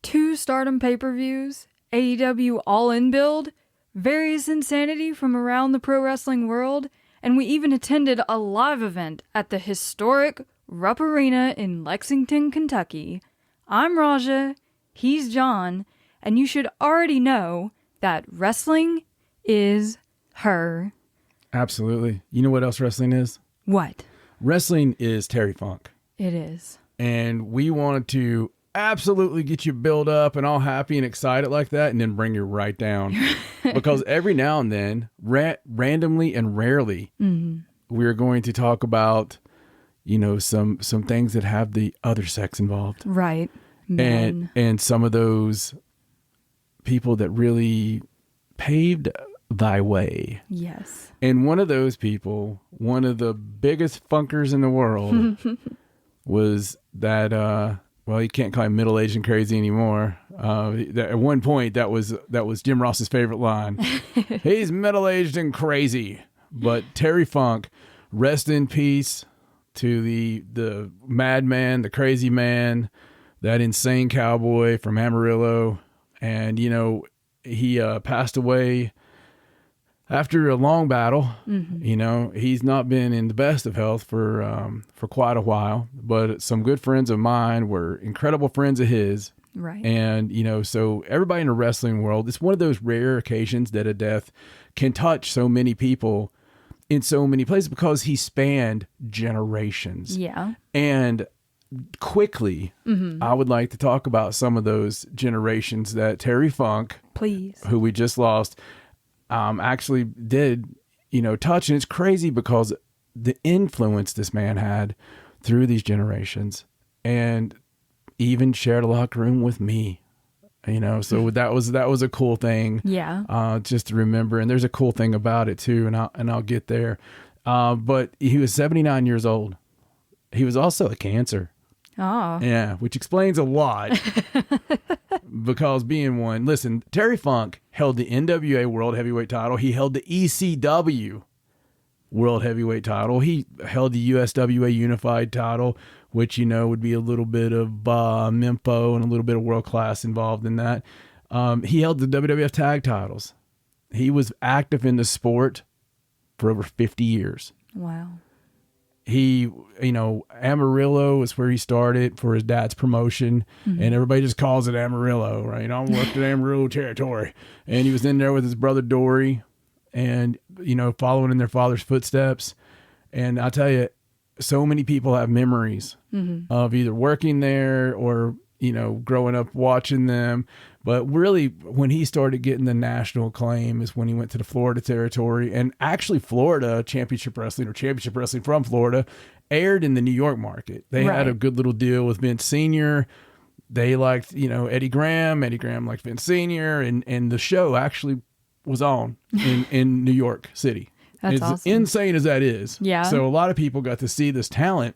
2 Stardom pay-per-views, AEW All In build, various insanity from around the pro wrestling world, and we even attended a live event at the historic Rupp Arena in Lexington, Kentucky. I'm Raja, he's John, and you should already know that wrestling is her. Absolutely. You know what else wrestling is? What? Wrestling is Terry Funk. It is. And we wanted to absolutely get you built up and all happy and excited like that, and then bring you right down. Because every now and then, randomly and rarely, we're going to talk about, some things that have the other sex involved. Right. And some of those people that really paved thy way. Yes. And one of those people, one of the biggest funkers in the world, was that, you can't call him middle-aged and crazy anymore. At one point, that was Jim Ross's favorite line. He's middle-aged and crazy. But Terry Funk, rest in peace to the madman, the crazy man, that insane cowboy from Amarillo. And, he passed away after a long battle. He's not been in the best of health for quite a while, but some good friends of mine were incredible friends of his. Right. And, so everybody in the wrestling world, it's one of those rare occasions that a death can touch so many people in so many places because he spanned generations. Yeah. And quickly, I would like to talk about some of those generations that Terry Funk, please, who we just lost, actually did, touch. And it's crazy because the influence this man had through these generations, and even shared a locker room with me, so that was a cool thing. Yeah. Just to remember. And there's a cool thing about it too. And I'll get there. But he was 79 years old. He was also a cancer. Oh. Yeah. Which explains a lot. Because being one, listen, Terry Funk held the NWA World Heavyweight title. He held the ECW World Heavyweight title. He held the USWA Unified title, which, would be a little bit of Mempo and a little bit of world class involved in that. He held the WWF tag titles. He was active in the sport for over 50 years. Wow. He, Amarillo is where he started for his dad's promotion, and everybody just calls it Amarillo, right? I worked at Amarillo territory, and he was in there with his brother Dory, and following in their father's footsteps. And I tell you, so many people have memories of either working there or growing up watching them. But really, when he started getting the national acclaim is when he went to the Florida territory. And actually, Florida Championship Wrestling from Florida aired in the New York market. They had a good little deal with Vince Sr. They liked, Eddie Graham. Eddie Graham liked Vince Sr. And the show actually was on in New York City. That's as awesome. Insane as that is. Yeah. So a lot of people got to see this talent.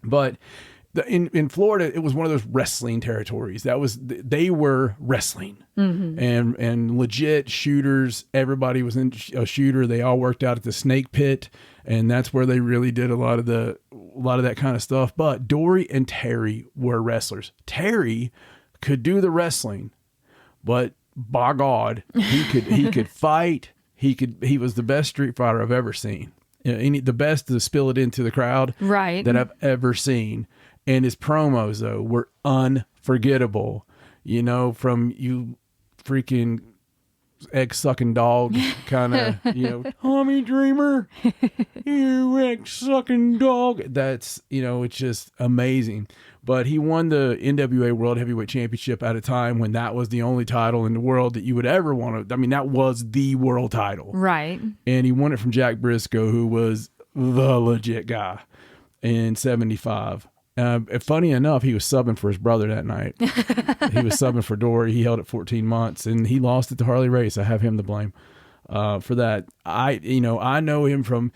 But in Florida, it was one of those wrestling territories. They were wrestling and legit shooters. Everybody was in a shooter. They all worked out at the Snake Pit, and that's where they really did a lot of that kind of stuff. But Dory and Terry were wrestlers. Terry could do the wrestling, but by God, he could fight. He was the best street fighter I've ever seen. The best to spill it into the crowd that I've ever seen. And his promos, though, were unforgettable. From you freaking egg-sucking dog kind of, Tommy Dreamer, you egg-sucking dog. That's, it's just amazing. But he won the NWA World Heavyweight Championship at a time when that was the only title in the world that you would ever want to. I mean, that was the world title. Right. And he won it from Jack Briscoe, who was the legit guy in 75. Funny enough, he was subbing for his brother that night. He was subbing for Dory. He held it 14 months, and he lost it to Harley Race. I have him to blame for that. I know him from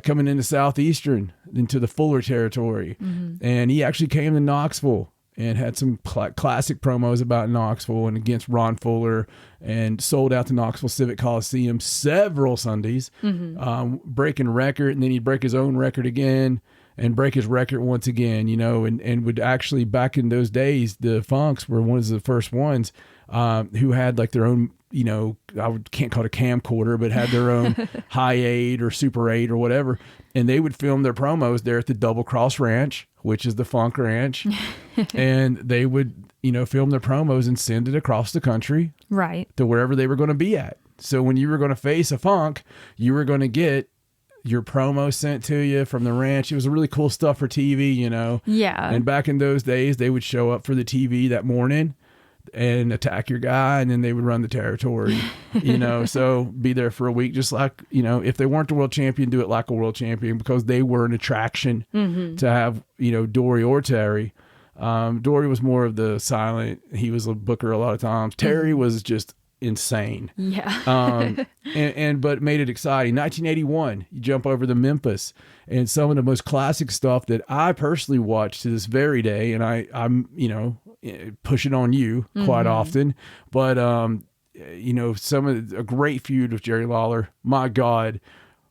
coming into Southeastern, into the Fuller territory, and he actually came to Knoxville and had some classic promos about Knoxville and against Ron Fuller, and sold out to Knoxville Civic Coliseum several Sundays, breaking record, and then he'd break his own record again. and break his record once again, you know, and would actually, back in those days, the Funks were one of the first ones who had like their own, you know, can't call it a camcorder, but had their own High 8 or Super 8 or whatever. And they would film their promos there at the Double Cross Ranch, which is the Funk Ranch. And they would, you know, film their promos and send it across the country. Right. To wherever they were going to be at. So when you were going to face a Funk, you were going to get your promo sent to you from the ranch. It was really cool stuff for TV, you know. Yeah. And back in those days, they would show up for the TV that morning and attack your guy, and then they would run the territory, you know. So be there for a week, just like, you know, if they weren't the world champion, do it like a world champion, because they were an attraction to have, you know, Dory or Terry. Dory was more of the silent. He was a booker a lot of times. Terry was just insane. Yeah. But made it exciting. 1981, you jump over to Memphis, and some of the most classic stuff that I personally watch to this very day, and I'm, you know, push it on you quite often, but you know, a great feud with Jerry Lawler. My God,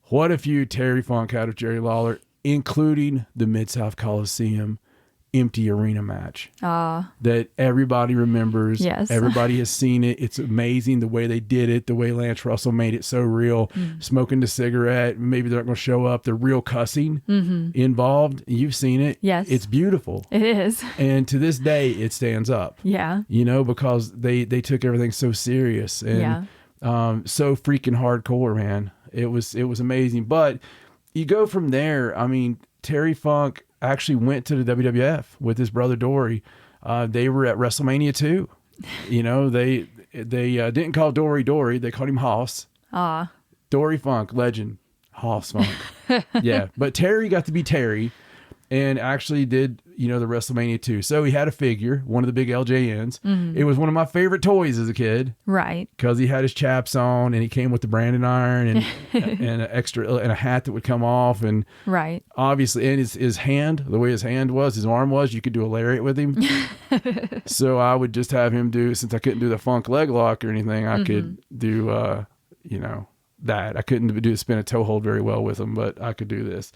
what a feud Terry Funk had with Jerry Lawler, including the Mid-South Coliseum empty arena match that everybody remembers. Yes. Everybody has seen it. It's amazing the way they did it, the way Lance Russell made it so real. Smoking the cigarette, maybe they're not going to show up. The real cussing involved. You've seen it. Yes. It's beautiful. It is. And to this day, it stands up. Yeah. You know, because they took everything so serious and so freaking hardcore, man. It was amazing. But you go from there. I mean, Terry Funk actually went to the WWF with his brother Dory. They were at WrestleMania 2. You know, they didn't call Dory, they called him Hoss. Dory Funk, legend. Hoss Funk. Yeah, but Terry got to be Terry and actually did, you know, the WrestleMania 2. So he had a figure, one of the big LJNs. It was one of my favorite toys as a kid. Right. Because he had his chaps on and he came with the branding iron and and an extra and a hat that would come off, and right. Obviously, and his hand, the way his arm was, you could do a lariat with him. So I would just have him do, since I couldn't do the Funk leg lock or anything, I could do you know, that. I couldn't do the spin a toe hold very well with him, but I could do this.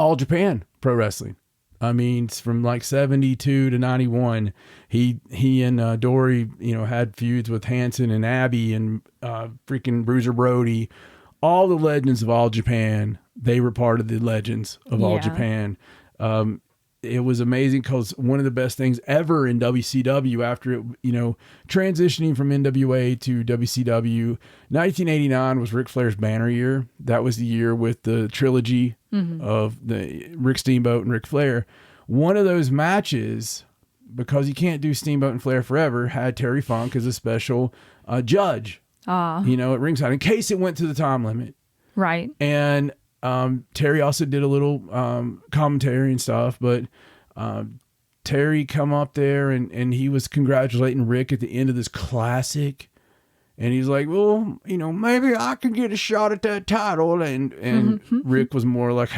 All Japan Pro Wrestling. I mean, from like 72 to 91, he and Dory, you know, had feuds with Hanson and Abby and freaking Bruiser Brody. All the legends of All Japan, they were part of the legends of All Japan. It was amazing because one of the best things ever in WCW after it, you know, transitioning from NWA to WCW, 1989 was Ric Flair's banner year. That was the year with the trilogy of the Rick Steamboat and Ric Flair. One of those matches, because you can't do Steamboat and Flair forever, had Terry Funk as a special judge, you know, at ringside in case it went to the time limit. Right. And Terry also did a little commentary and stuff, but Terry come up there and he was congratulating Rick at the end of this classic, and he's like, well, you know, maybe I can get a shot at that title, and Rick was more like,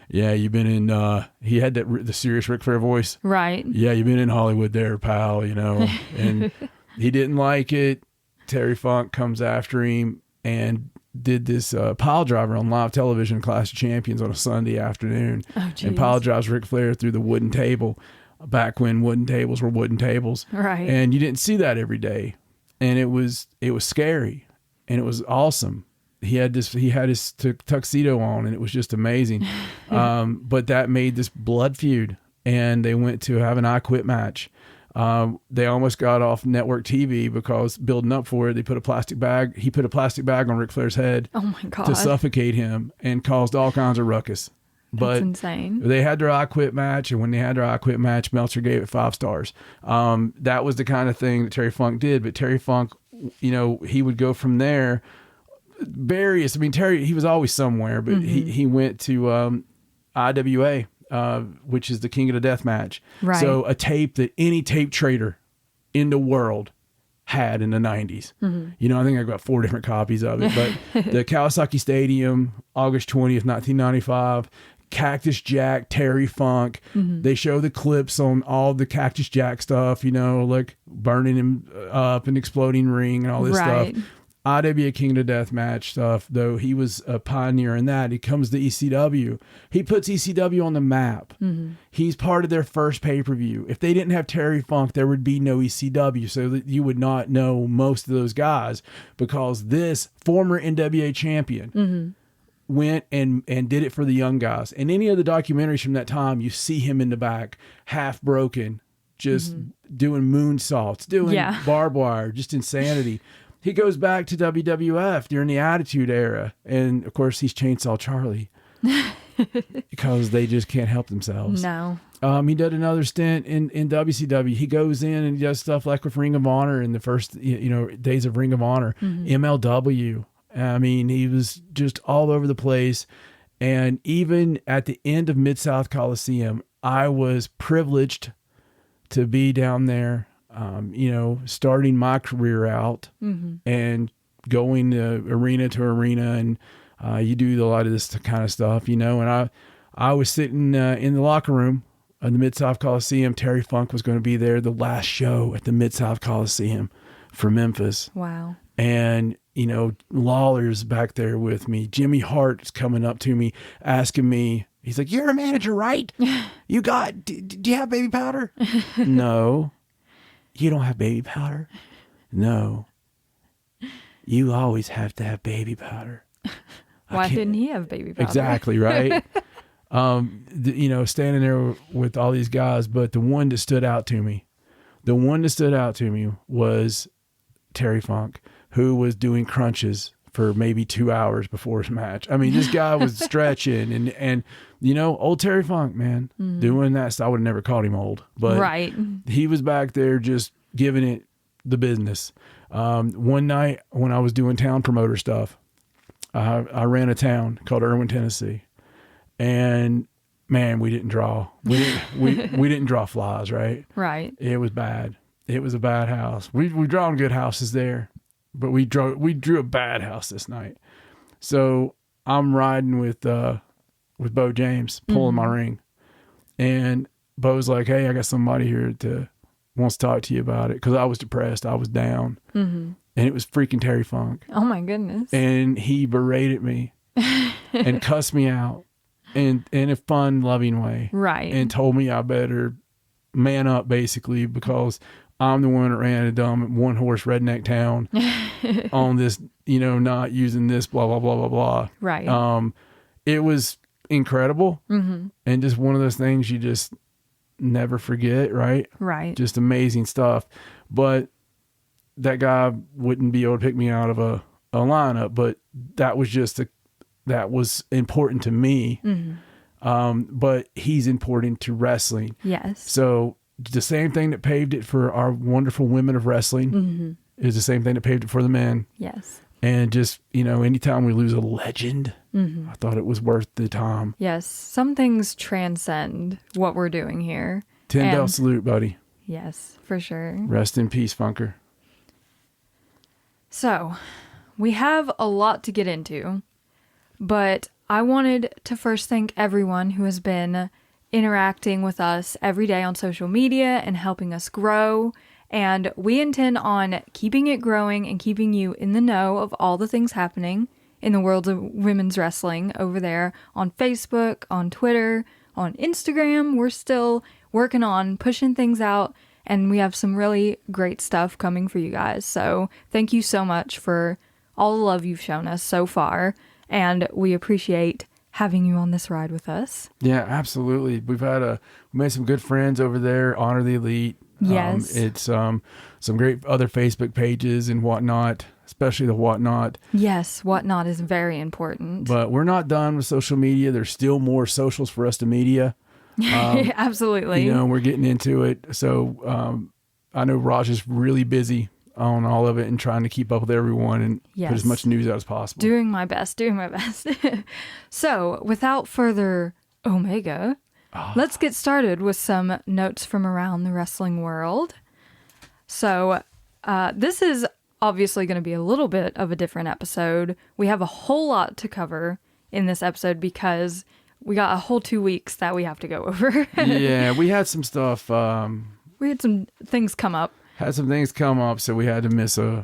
yeah, you've been in he had the serious Ric Flair voice, right? Yeah, you've been in Hollywood there, pal, you know. And he didn't like it. Terry Funk comes after him and did this pile driver on live television, Clash of Champions, on a Sunday afternoon. And pile drives Ric Flair through the wooden table, back when wooden tables were wooden tables. Right. And you didn't see that every day. And it was scary, and it was awesome. He had his tuxedo on, and it was just amazing. But that made this blood feud, and they went to have an I Quit match. They almost got off network TV because building up for it, he put a plastic bag on Ric Flair's head to suffocate him and caused all kinds of ruckus. But that's insane. They had their I Quit match, and when they had their I Quit match, Meltzer gave it 5 stars. That was the kind of thing that Terry Funk did. But Terry Funk, you know, he would go from there. Terry, he was always somewhere, but he went to IWA. Which is the King of the Death match. Right. So a tape that any tape trader in the world had in the 90s. You know, I think I got 4 different copies of it. But the Kawasaki Stadium, August 20th, 1995, Cactus Jack, Terry Funk. They show the clips on all the Cactus Jack stuff, you know, like burning him up and exploding ring and all this stuff. IWA King of Death match stuff, though he was a pioneer in that. He comes to ECW. He puts ECW on the map. He's part of their first pay-per-view. If they didn't have Terry Funk, there would be no ECW, so that you would not know most of those guys, because this former NWA champion went and did it for the young guys. And any of the documentaries from that time, you see him in the back, half broken, just doing moonsaults, doing barbed wire, just insanity. He goes back to WWF during the Attitude Era. And, of course, he's Chainsaw Charlie because they just can't help themselves. No. He did another stint in WCW. He goes in and he does stuff like with Ring of Honor in the first days of Ring of Honor, MLW. I mean, he was just all over the place. And even at the end of Mid-South Coliseum, I was privileged to be down there, starting my career out and going arena to arena. And you do a lot of this kind of stuff, and I was sitting in the locker room of the Mid-South Coliseum. Terry Funk was going to be there, the last show at the Mid-South Coliseum for Memphis. Wow. And, Lawler's back there with me. Jimmy Hart's coming up to me, asking me, he's like, "You're a manager, right? Do you have baby powder?" "No." "You don't have baby powder?" "No." "You always have to have baby powder." Why didn't he have baby powder? Exactly, right? Standing there with all these guys, but the one that stood out to me was Terry Funk, who was doing crunches for maybe 2 hours before his match. I mean, this guy was stretching and old Terry Funk, man, doing that stuff. I would have never called him old, but he was back there just giving it the business. One night when I was doing town promoter stuff, I ran a town called Irwin, Tennessee, and man, we didn't draw. We didn't draw flies, right? Right. It was bad. It was a bad house. We drawn good houses there, but we drew a bad house this night. So I'm riding with Bo James, pulling my ring, and Bo's like, "Hey, I got somebody here that wants to talk to you about it," because I was depressed. I was down, and it was freaking Terry Funk. Oh my goodness! And he berated me and cussed me out in a fun, loving way, right? And told me I better man up, basically, because I'm the one that ran a dumb one horse redneck town on this, not using this, blah, blah, blah, blah, blah. Right. It was incredible. And just one of those things you just never forget, right? Right. Just amazing stuff. But that guy wouldn't be able to pick me out of a lineup, but that was important to me. But he's important to wrestling. Yes. So the same thing that paved it for our wonderful women of wrestling is the same thing that paved it for the men. Yes. And just, anytime we lose a legend, I thought it was worth the time. Yes. Some things transcend what we're doing here. 10 bell salute, buddy. Yes, for sure. Rest in peace, Funker. So, we have a lot to get into, but I wanted to first thank everyone who has been interacting with us every day on social media and helping us grow. And we intend on keeping it growing and keeping you in the know of all the things happening in the world of women's wrestling over there on Facebook, on Twitter, on Instagram. We're still working on pushing things out, and we have some really great stuff coming for you guys. So thank you so much for all the love you've shown us so far, and we appreciate having you on this ride with us. Yeah, absolutely. We made some good friends over there. Honor the Elite. Yes. It's some great other Facebook pages and whatnot, especially the Whatnot. Yes, Whatnot is very important. But we're not done with social media. There's still more socials for us to media. Absolutely. We're getting into it. So I know Raj is really busy on all of it and trying to keep up with everyone and put as much news out as possible. Doing my best. So, without further Omega, let's get started with some notes from around the wrestling world. So, this is obviously going to be a little bit of a different episode. We have a whole lot to cover in this episode because we got a whole 2 weeks that we have to go over. Yeah, we had some stuff. We had some things come up. So we had to miss a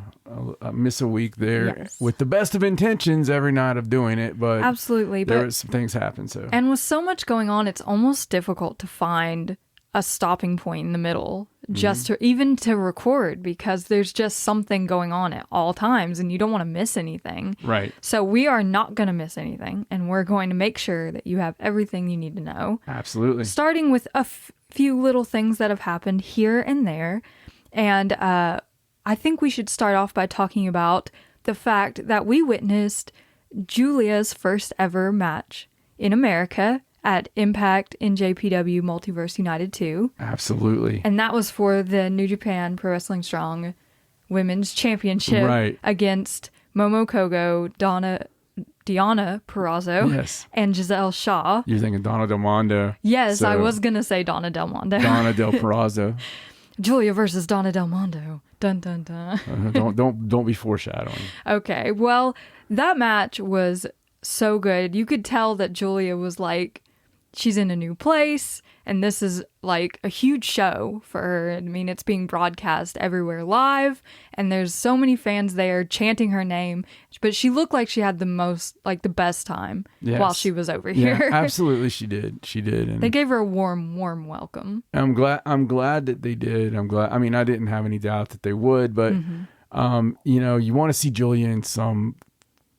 miss a week there Yes. with the best of intentions every night of doing it, but Absolutely. there But was some things happen. So and with so much going on, it's almost difficult to find a stopping point in the middle just to even to record, because there's just something going on at all times and you don't want to miss anything. right, So we are not going to miss anything, and we're going to make sure that you have everything you need to know. absolutely. Starting with a few little things that have happened here and there. And I think we should start off by talking about the fact that we witnessed Giulia's first ever match in America at Impact in JPW Multiverse United 2. Absolutely. And that was for the New Japan Pro Wrestling Strong Women's Championship Right. against Momo Kogo, Diana Perrazzo, Yes. and Giselle Shaw. You're thinking Donna Del Mondo. Yes, I So, was going to say Donna Del Mondo. Donna Del Perazzo. Giulia versus Donna Del Mondo. Dun, dun, dun. Don't be foreshadowing. Okay, well, that match was so good. You could tell that Giulia was like, she's in a new place, and this is like a huge show for her. I mean, it's being broadcast everywhere live, and there's so many fans there chanting her name, but she looked like she had the best time Yes. while she was over Yeah, here. absolutely, she did. She did. And They gave her a warm welcome. I'm glad that they did. I'm glad. I mean, I didn't have any doubt that they would, but you want to see Giulia in some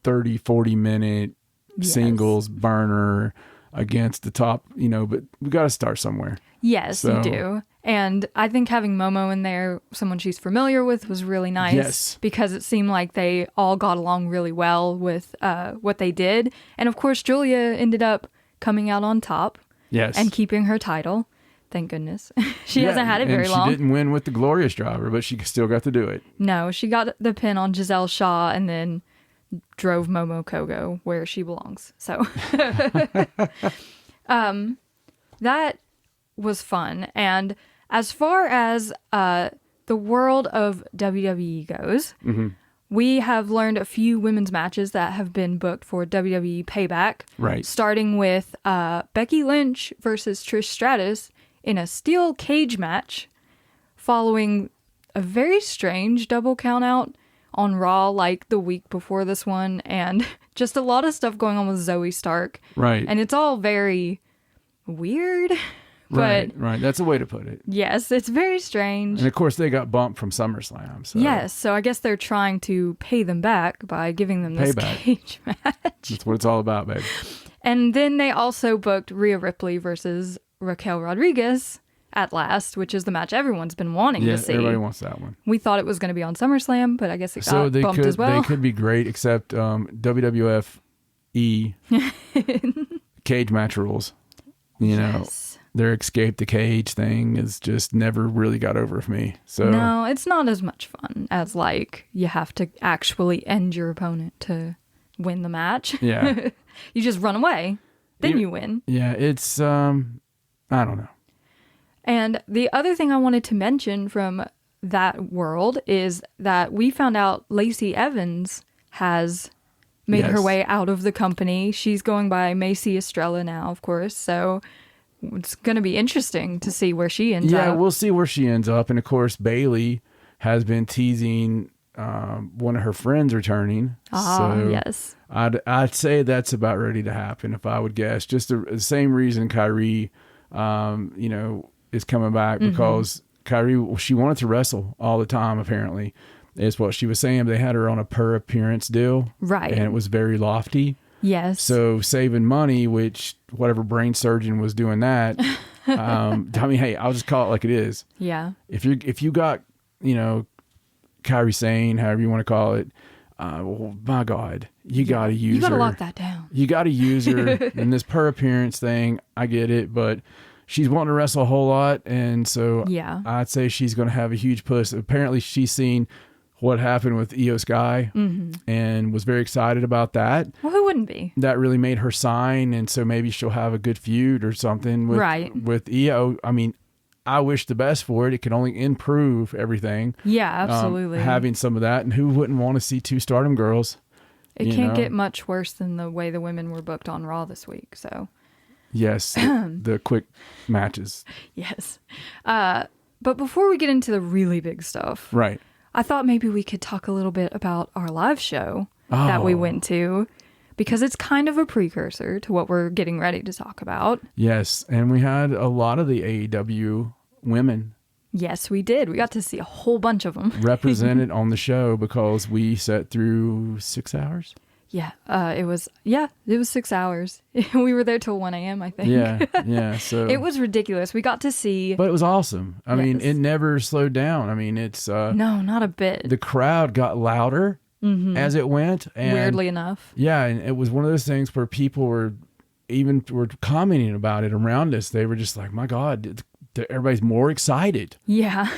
30, 40-minute Yes. singles burner against the top, but we got to start somewhere. Yes, So- you do. And I think having Momo in there, someone she's familiar with, was really nice. Yes. Because it seemed like they all got along really well with what they did. And of course, Giulia ended up coming out on top Yes. and keeping her title. Thank goodness. She Yeah, hasn't had it very and long. She didn't win with the Glorious Driver, but she still got to do it. No, she got the pin on Giselle Shaw and then drove Momo Kogo where she belongs. So that was fun. And as far as the world of WWE goes, we have learned a few women's matches that have been booked for WWE Payback. Right. Starting with Becky Lynch versus Trish Stratus in a steel cage match, following a very strange double countout on Raw like the week before this one, and just a lot of stuff going on with Zoe Stark. Right. And it's all very weird. But Right. That's a way to put it. yes, it's very strange. And of course, they got bumped from SummerSlam. So Yes, so I guess they're trying to pay them back by giving them this Payback. cage match. that's what it's all about, baby. And then they also booked Rhea Ripley versus Raquel Rodriguez at last, which is the match everyone's been wanting Yeah, to see. everybody wants that one. We thought it was going to be on SummerSlam, but I guess it So got they bumped could as well. they could be great, except WWF cage match rules. Yes. Their escape the cage thing is just never really got over with me. So No, it's not as much fun as like you have to actually end your opponent to win the match. yeah, You just run away, then you win. yeah, it's I don't know. And the other thing I wanted to mention from that world is that we found out Lacey Evans has made her Yes. way out of the company. She's going by Macy Estrella now, of course. So it's going to be interesting to see where she ends Yeah, up. we'll see where she ends up. And of course, Bailey has been teasing one of her friends returning. So Yes. I'd say that's about ready to happen if I would guess. Just the same reason Kyrie, is coming back, because Kyrie, she wanted to wrestle all the time. Apparently, is what she was saying. They had her on a per appearance deal, Right. and it was very lofty. Yes. So saving money, which whatever brain surgeon was doing that. I mean, hey, I'll just call it like it is. yeah. If you got, Kyrie Sane, however you want to call it, well, my God, you got to use her. You got to lock that down. You got to use her in this per appearance thing. I get it, but she's wanting to wrestle a whole lot, and so Yeah. I'd say she's going to have a huge push. Apparently, she's seen what happened with Io Sky and was very excited about that. Well, who wouldn't be? That really made her sign, and so maybe she'll have a good feud or something with Right. with Io. I mean, I wish the best for it. It can only improve everything. Yeah, absolutely. Having some of that, and who wouldn't want to see two Stardom girls? It you can't know? get much worse than the way the women were booked on Raw this week. So, Yes, the quick matches. yes. But before we get into the really big stuff, Right. I thought maybe we could talk a little bit about our live show that we went to, because it's kind of a precursor to what we're getting ready to talk about. Yes, and we had a lot of the AEW women. Yes, we did. We got to see a whole bunch of them represented on the show because we sat through 6 hours. Yeah, it was 6 hours. We were there till 1 a.m., I think. Yeah. So it was ridiculous. We got to see... But it was awesome. I mean, it never slowed down. I mean, it's... no, not a bit. The crowd got louder as it went. And, weirdly enough. Yeah, and it was one of those things where people were commenting about it around us. They were just like, my God, everybody's more excited. Yeah.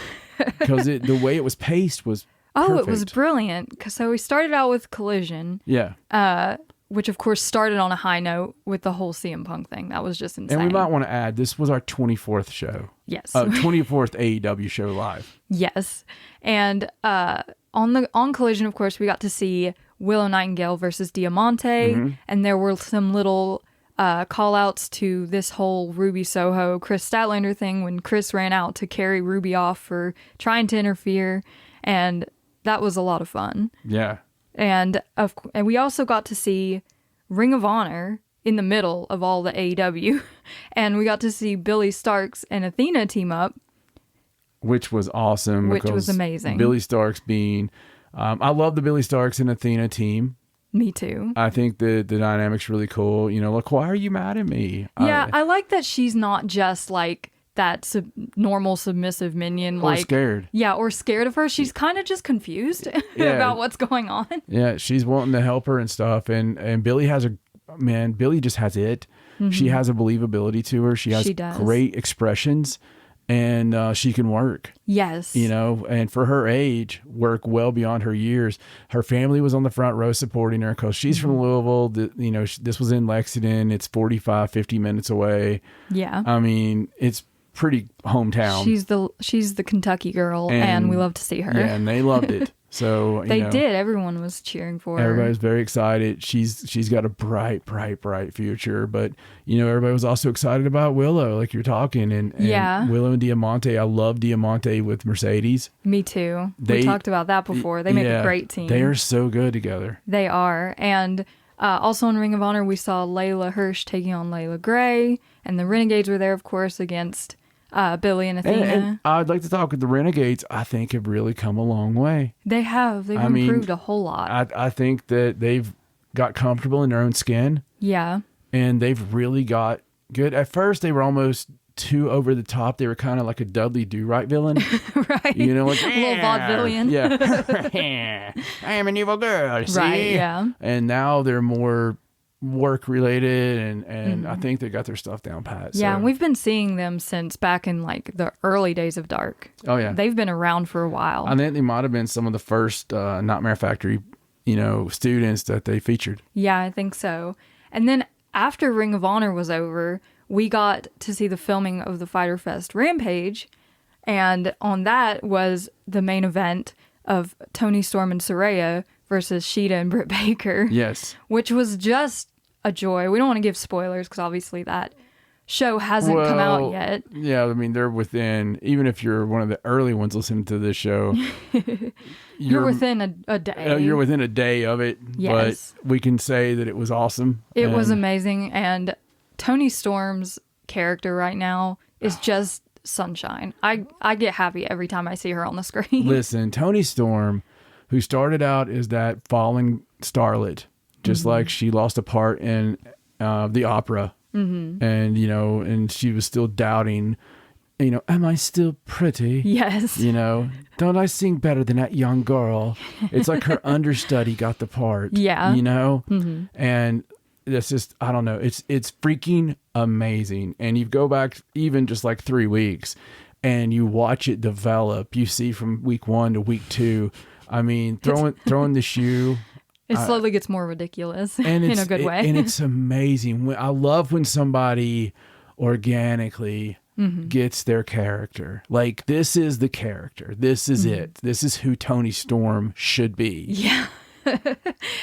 Because the way it was paced was perfect. It was brilliant. So we started out with Collision. Yeah. Which, of course, started on a high note with the whole CM Punk thing. That was just insane. And we might want to add, this was our 24th show. Yes. 24th AEW show live. Yes. And on Collision, of course, we got to see Willow Nightingale versus Diamante. And there were some little call-outs to this whole Ruby Soho, Chris Statlander thing when Chris ran out to carry Ruby off for trying to interfere. And that was a lot of fun. Yeah. And we also got to see Ring of Honor in the middle of all the AEW. And we got to see Billy Starks and Athena team up. Which was awesome. Which was amazing. Billy Starks being... I love the Billy Starks and Athena team. Me too. I think the dynamic's really cool. You know, like, why are you mad at me? Yeah, I like that she's not just like that normal submissive minion, or scared. Yeah, or scared of her. She's kind of just confused about what's going on. Yeah, she's wanting to help her and stuff. And Billy Billy just has it. She has a believability to her. She has great expressions. And she can work. Yes. You know, and for her age, work well beyond her years. Her family was on the front row supporting her because she's from Louisville. This was in Lexington. It's 45, 50 minutes away. Yeah. I mean, it's pretty hometown. She's the Kentucky girl, and we love to see her. Yeah, and they loved it. So they did. Everyone was cheering for her. Everybody was very excited. She's got a bright future. But everybody was also excited about Willow, like you're talking, and Willow and Diamante. I love Diamante with Mercedes. Me too. We talked about that before. They make a great team. They are so good together. They are. And also in Ring of Honor, we saw Layla Hirsch taking on Layla Gray, and the Renegades were there, of course, against Billy and Athena. And I'd like to talk with the Renegades. I think have really come a long way. They have. They've improved a whole lot. I think that they've got comfortable in their own skin. Yeah. And they've really got good. At first, they were almost too over the top. They were kind of like a Dudley Do-Right villain. Right. Like, a little vaudevillian. Yeah. I am an evil girl, see? Right, yeah. And now they're more work related and I think they got their stuff down pat. Yeah, so. and we've been seeing them since back in like the early days of Dark. Oh yeah. They've been around for a while. I think they might have been some of the first Nightmare Factory, students that they featured. Yeah, I think so. And then after Ring of Honor was over, we got to see the filming of the Fyter Fest Rampage, and on that was the main event of Toni Storm and Saraya versus Sheeta and Britt Baker. Yes. Which was just a joy. We don't want to give spoilers because obviously that show hasn't come out yet. Yeah, I mean, they're within, even if you're one of the early ones listening to this show, you're within a day. You're within a day of it. Yes. But we can say that it was awesome. It was amazing. And Toni Storm's character right now is just sunshine. I get happy every time I see her on the screen. Listen, Toni Storm, who started out as that fallen starlet, just like she lost a part in the opera. And, and she was still doubting, am I still pretty? Yes. Don't I sing better than that young girl? It's like her understudy got the part. Yeah. And that's just, I don't know. It's freaking amazing. And you go back even just like 3 weeks and you watch it develop. You see from week 1 to week 2. I mean, throwing the shoe. It slowly gets more ridiculous and in a good way. And it's amazing. I love when somebody organically gets their character. Like, this is the character. This is it. This is who Toni Storm should be. Yeah.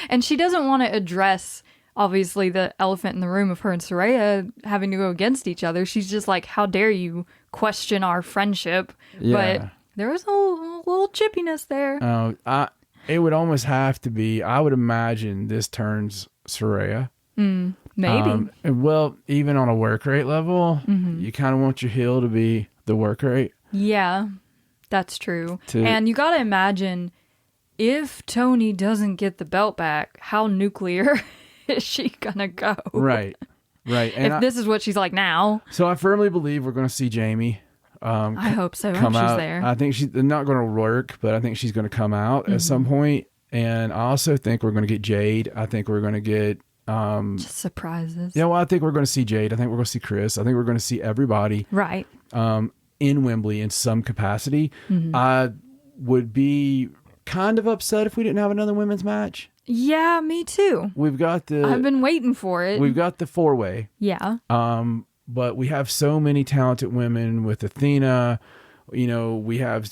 And she doesn't want to address, obviously, the elephant in the room of her and Saraya having to go against each other. She's just like, how dare you question our friendship? Yeah. But There was a little chippiness there. It would almost have to be, I would imagine this turns Saraya. Maybe. Well, even on a work rate level, you kind of want your heel to be the work rate. Yeah, that's true. And you got to imagine, if Tony doesn't get the belt back, how nuclear is she going to go? Right. And if this is what she's like now. So I firmly believe we're going to see Jamie. I hope so. Come she's out. there. I think she's not going to work, but I think she's going to come out at some point. And I also think we're going to get Jade. I think we're going to get... just surprises. Yeah, well, I think we're going to see Jade. I think we're going to see Chris. I think we're going to see everybody. Right. In Wembley in some capacity. I would be kind of upset if we didn't have another women's match. Yeah, me too. I've been waiting for it. We've got the 4-way. Yeah. But we have so many talented women with Athena. You know, we have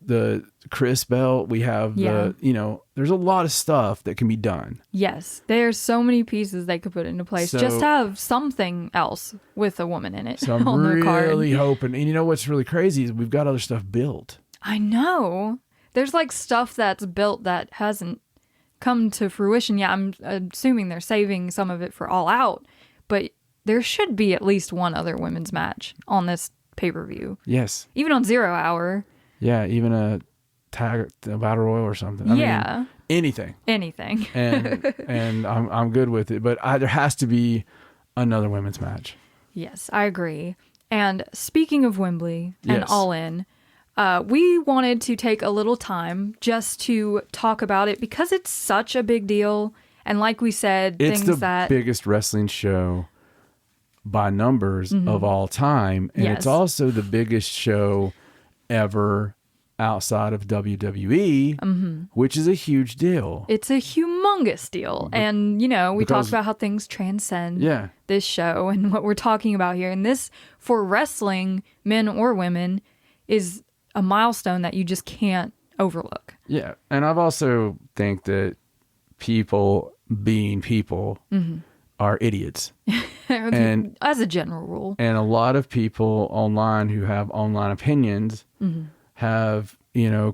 the Chris belt. We have there's a lot of stuff that can be done. Yes. There's so many pieces they could put into place. So, just have something else with a woman in it. So I'm really hoping. And you know what's really crazy is we've got other stuff built. I know. There's like stuff that's built that hasn't come to fruition yet. I'm assuming they're saving some of it for All Out. But there should be at least one other women's match on this pay-per-view. Yes. Even on 0 Hour. Yeah, even a battle royal or something. I mean, anything. And I'm good with it. But there has to be another women's match. Yes, I agree. And speaking of Wembley and All In, we wanted to take a little time just to talk about it because it's such a big deal. And like we said, it's the biggest wrestling show by numbers of all time. And it's also the biggest show ever outside of WWE, which is a huge deal. It's a humongous deal. And, we talked about how things transcend this show and what we're talking about here. And this, for wrestling, men or women, is a milestone that you just can't overlook. Yeah. And I've also think that people being people are idiots. And as a general rule. And a lot of people online who have online opinions have,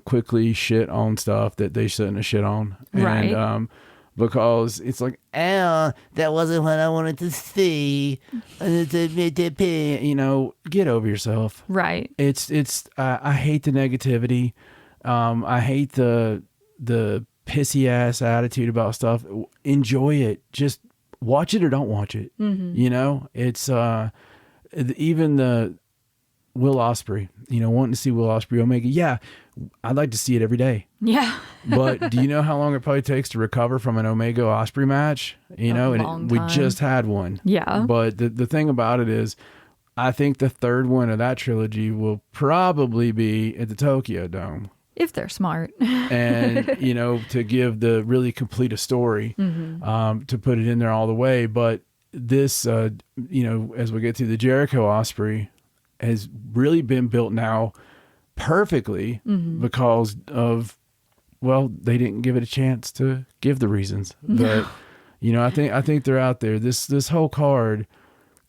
quickly shit on stuff that they shouldn't have shit on. Right. And because it's like, that wasn't what I wanted to see. Get over yourself. Right. It's I hate the negativity. I hate the pissy ass attitude about stuff. Enjoy it. Just watch it or don't watch it. It's even the Will Ospreay, wanting to see Will Ospreay Omega. Yeah, I'd like to see it every day. Yeah. But do you know how long it probably takes to recover from an Omega Ospreay match? We just had one. Yeah. But the thing about it is, I think the third one of that trilogy will probably be at the Tokyo Dome. If they're smart. And, to give the really complete a story, to put it in there all the way. But this, as we get to the Jericho Ospreay, has really been built now perfectly because of, they didn't give it a chance to give the reasons. But, I think they're out there. This whole card,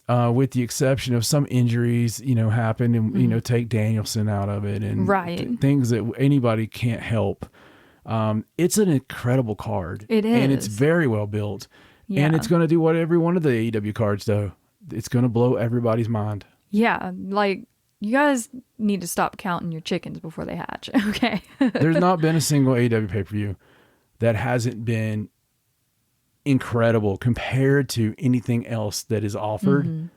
with the exception of some injuries, happen and, take Danielson out of it and things that anybody can't help. It's an incredible card. It is. And it's very well built. Yeah. And it's going to do what every one of the AEW cards do. It's going to blow everybody's mind. Yeah. Like, you guys need to stop counting your chickens before they hatch. Okay. There's not been a single AEW pay-per-view that hasn't been incredible compared to anything else that is offered.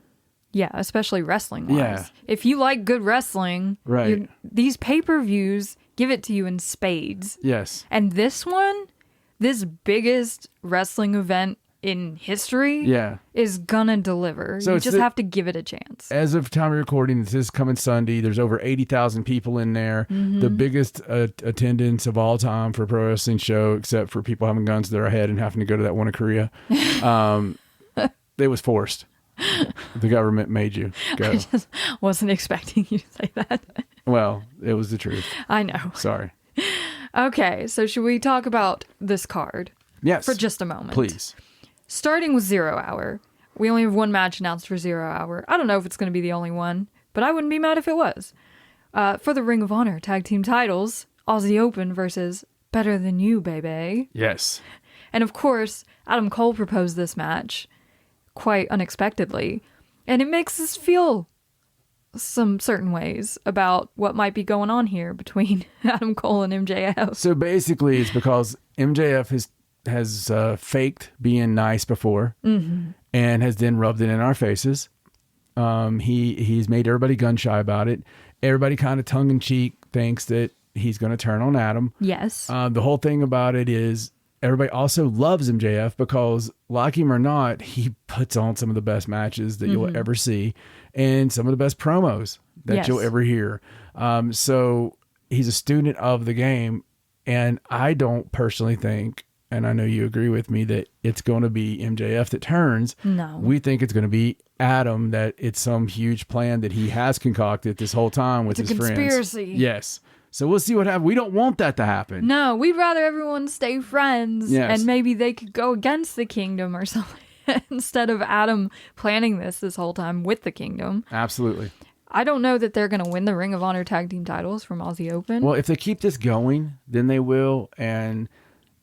Yeah, especially wrestling wise. Yeah. If you like good wrestling, these pay-per-views give it to you in spades. Yes. And this one, this biggest wrestling event in history, is gonna deliver. So you just have to give it a chance. As of time of recording, this is coming Sunday. There's over 80,000 people in there. The biggest attendance of all time for a pro wrestling show, except for people having guns to their head and having to go to that one in Korea. It was forced. The government made you go. I just wasn't expecting you to say that. Well, it was the truth. I know. Sorry. Okay, so should we talk about this card? Yes. For just a moment. Please. Starting with 0 Hour. We only have one match announced for 0 Hour. I don't know if it's going to be the only one, but I wouldn't be mad if it was. For the Ring of Honor tag team titles, Aussie Open versus Better Than You, baby. Yes. And of course, Adam Cole proposed this match quite unexpectedly. And it makes us feel some certain ways about what might be going on here between Adam Cole and MJF. So basically, it's because MJF has faked being nice before and has then rubbed it in our faces. He's made everybody gun shy about it. Everybody kind of tongue in cheek thinks that he's going to turn on Adam. Yes. The whole thing about it is everybody also loves MJF because, like him or not, he puts on some of the best matches that you'll ever see and some of the best promos that you'll ever hear. So he's a student of the game. And I don't personally think, and I know you agree with me, that it's going to be MJF that turns. No. We think it's going to be Adam, that it's some huge plan that he has concocted this whole time with his friends. Conspiracy. Yes. So we'll see what happens. We don't want that to happen. No, we'd rather everyone stay friends. Yes. And maybe they could go against the kingdom or something instead of Adam planning this whole time with the kingdom. Absolutely. I don't know that they're going to win the Ring of Honor tag team titles from Aussie Open. Well, if they keep this going, then they will. And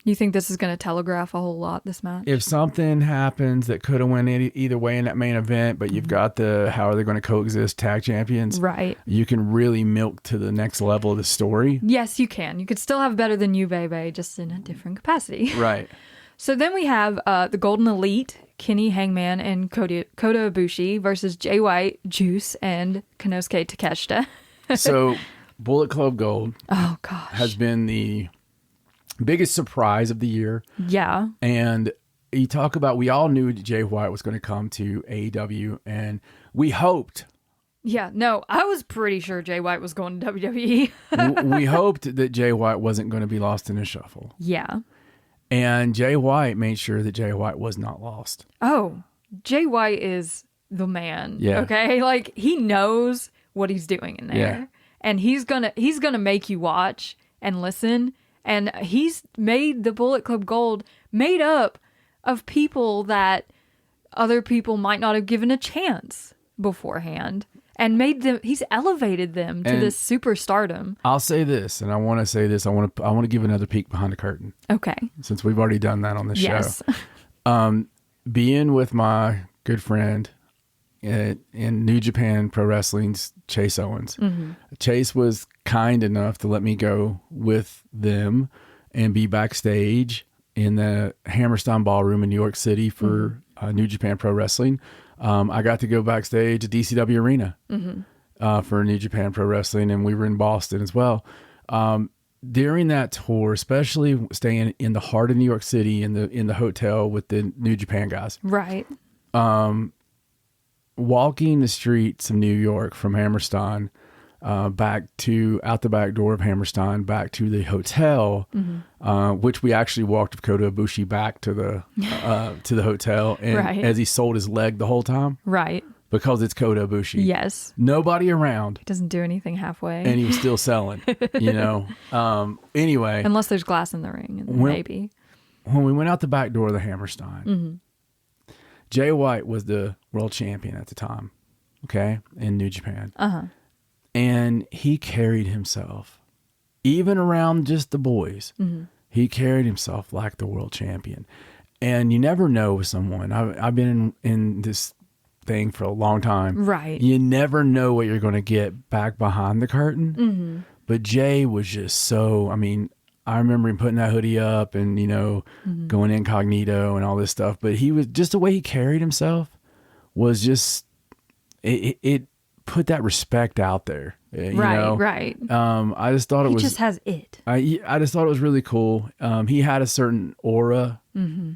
you think this is going to telegraph a whole lot, this match? if something happens that could have went either way in that main event, but you've got how are they going to coexist tag champions? Right. You can really milk to the next level of the story. Yes, you can. You could still have Better Than You, baby, just in a different capacity. Right. So then we have the Golden Elite, Kenny Hangman and Kota Ibushi versus Jay White, Juice, and Konosuke Takeshita. So Bullet Club Gold Oh, gosh. has been the biggest surprise of the year. Yeah. And you talk about, we all knew Jay White was going to come to AEW, and we hoped. Yeah, no, I was pretty sure Jay White was going to WWE. We hoped that Jay White wasn't going to be lost in a shuffle. Yeah. And Jay White made sure that Jay White was not lost. Oh, Jay White is the man. Yeah. Okay? Like, he knows what he's doing in there. Yeah. And he's gonna make you watch and listen. And he's made the Bullet Club Gold made up of people that other people might not have given a chance beforehand. And he's elevated them to this superstardom. I'll say this, and I want to say this. I want to give another peek behind the curtain. Okay. Since we've already done that on the Yes. show. Being with my good friend in New Japan Pro Wrestling's Chase Owens. Chase was kind enough to let me go with them and be backstage in the Hammerstein Ballroom in New York City for New Japan Pro Wrestling. I got to go backstage at DCW Arena for New Japan Pro Wrestling, and we were in Boston as well. During that tour, especially staying in the heart of New York City in the hotel with the New Japan guys, Right. walking the streets of New York from Hammerstein back to out the back door of Hammerstein back to the hotel, which we actually walked with Kota Ibushi back to the hotel, and Right. as he sold his leg the whole time, Right. because it's Kota Ibushi. Yes. Nobody around, He doesn't do anything halfway. and he was still selling. Anyway, Unless there's glass in the ring, and then maybe. when we went out the back door of the Hammerstein, Jay White was the world champion at the time, okay, in New Japan. And he carried himself, even around just the boys, he carried himself like the world champion. And you never know with someone. I've been in this thing for a long time. Right. You never know what you're going to get back behind the curtain. But Jay was just so, I remember him putting that hoodie up and, going incognito and all this stuff. But he was just the way he carried himself was just, it put that respect out there. Right. I just thought He just has it. I just thought it was really cool. He had a certain aura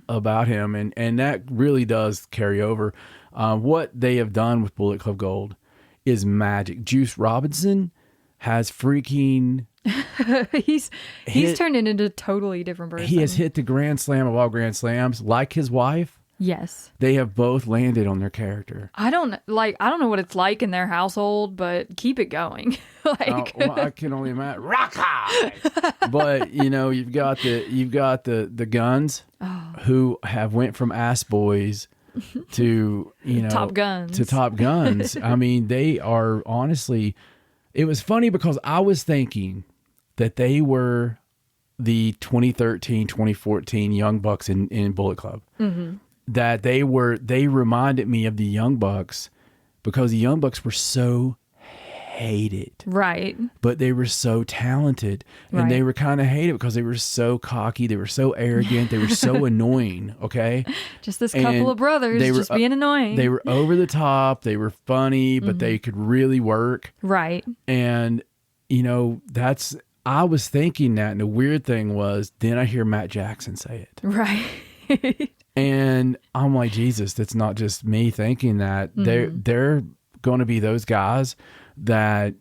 about him, and that really does carry over. What they have done with Bullet Club Gold is magic. Juice Robinson has freaking... he's turned into a totally different person. He has hit the grand slam of all grand slams. Like his wife, Yes. they have both landed on their character. I don't know what it's like in their household, but keep it going. I can only imagine. Rock high. But you've got the Guns, who have went from ass boys to Top Guns. to Top Guns. They are honestly It was funny because I was thinking that they were the 2013, 2014 Young Bucks in Bullet Club. Mm-hmm. That they reminded me of the Young Bucks because the Young Bucks were so hated. Right. But they were so talented. And they were kind of hated because they were so cocky. They were so arrogant. They were so annoying. Okay. Just this couple of brothers just being annoying. They were over the top. They were funny, but they could really work. Right. And, I was thinking that. And the weird thing was, then I hear Matt Jackson say it. Right. And I'm like, Jesus, that's not just me thinking that. They're going to be those guys that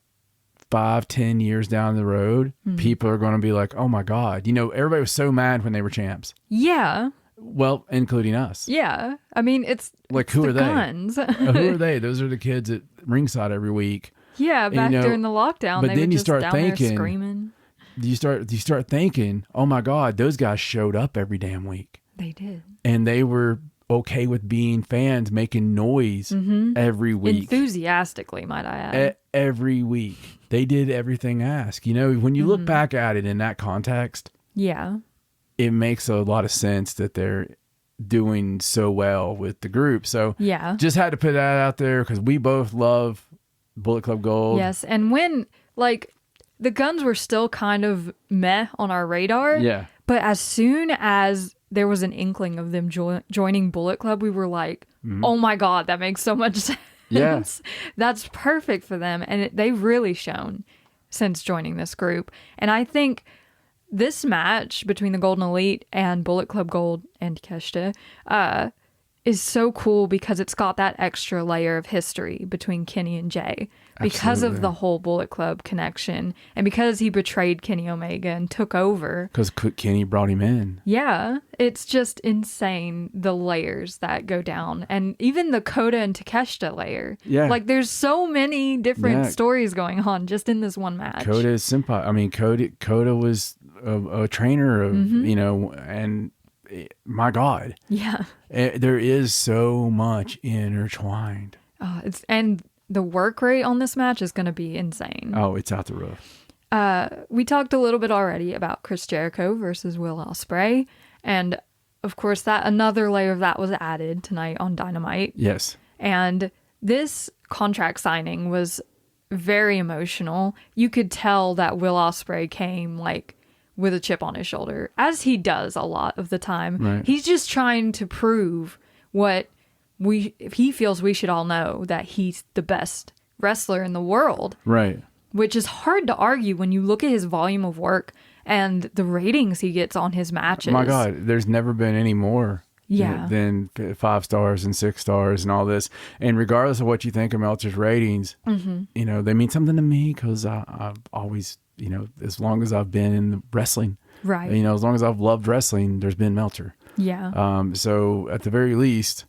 5-10 years down the road, people are going to be like, oh my God. Everybody was so mad when they were champs. Yeah. Well, including us. Yeah. I mean, it's like, who are they? Guns. Who are they? Those are the kids at ringside every week. Yeah, back during the lockdown, but they then were you just start down thinking, there screaming. You start thinking, oh my God, those guys showed up every damn week. They did. And they were okay with being fans, making noise every week. Enthusiastically, might I add. Every week. They did everything asked. When you look back at it in that context, it makes a lot of sense that they're doing so well with the group. So just had to put that out there because we both love Bullet Club Gold. Yes, and when, the Guns were still kind of meh on our radar. Yeah. But as soon as there was an inkling of them joining Bullet Club, we were like, oh my God, that makes so much sense. Yeah. That's perfect for them. And they've really shown since joining this group. And I think this match between the Golden Elite and Bullet Club Gold and Takeshita is so cool because it's got that extra layer of history between Kenny and Jay because of the whole Bullet Club connection and because he betrayed Kenny Omega and took over. Because Kenny brought him in. Yeah, it's just insane the layers that go down and even the Kota and Takeshita layer. Yeah. There's so many different stories going on just in this one match. Kota is senpai. I mean, Kota was a trainer of, and my God. Yeah. There is so much intertwined. And the work rate on this match is going to be insane. Oh, it's out the roof. We talked a little bit already about Chris Jericho versus Will Ospreay. And of course, that another layer of that was added tonight on Dynamite. Yes. And this contract signing was very emotional. You could tell that Will Ospreay came with a chip on his shoulder, as he does a lot of the time. Right. He's just trying to prove what he feels we should all know, that he's the best wrestler in the world. Right. Which is hard to argue when you look at his volume of work and the ratings he gets on his matches. My God, there's never been any more than 5 stars and 6 stars and all this. And regardless of what you think of Meltzer's ratings, they mean something to me because I've always, as long as I've been in the wrestling, right? As long as I've loved wrestling, there's been Meltzer. Yeah. So at the very least,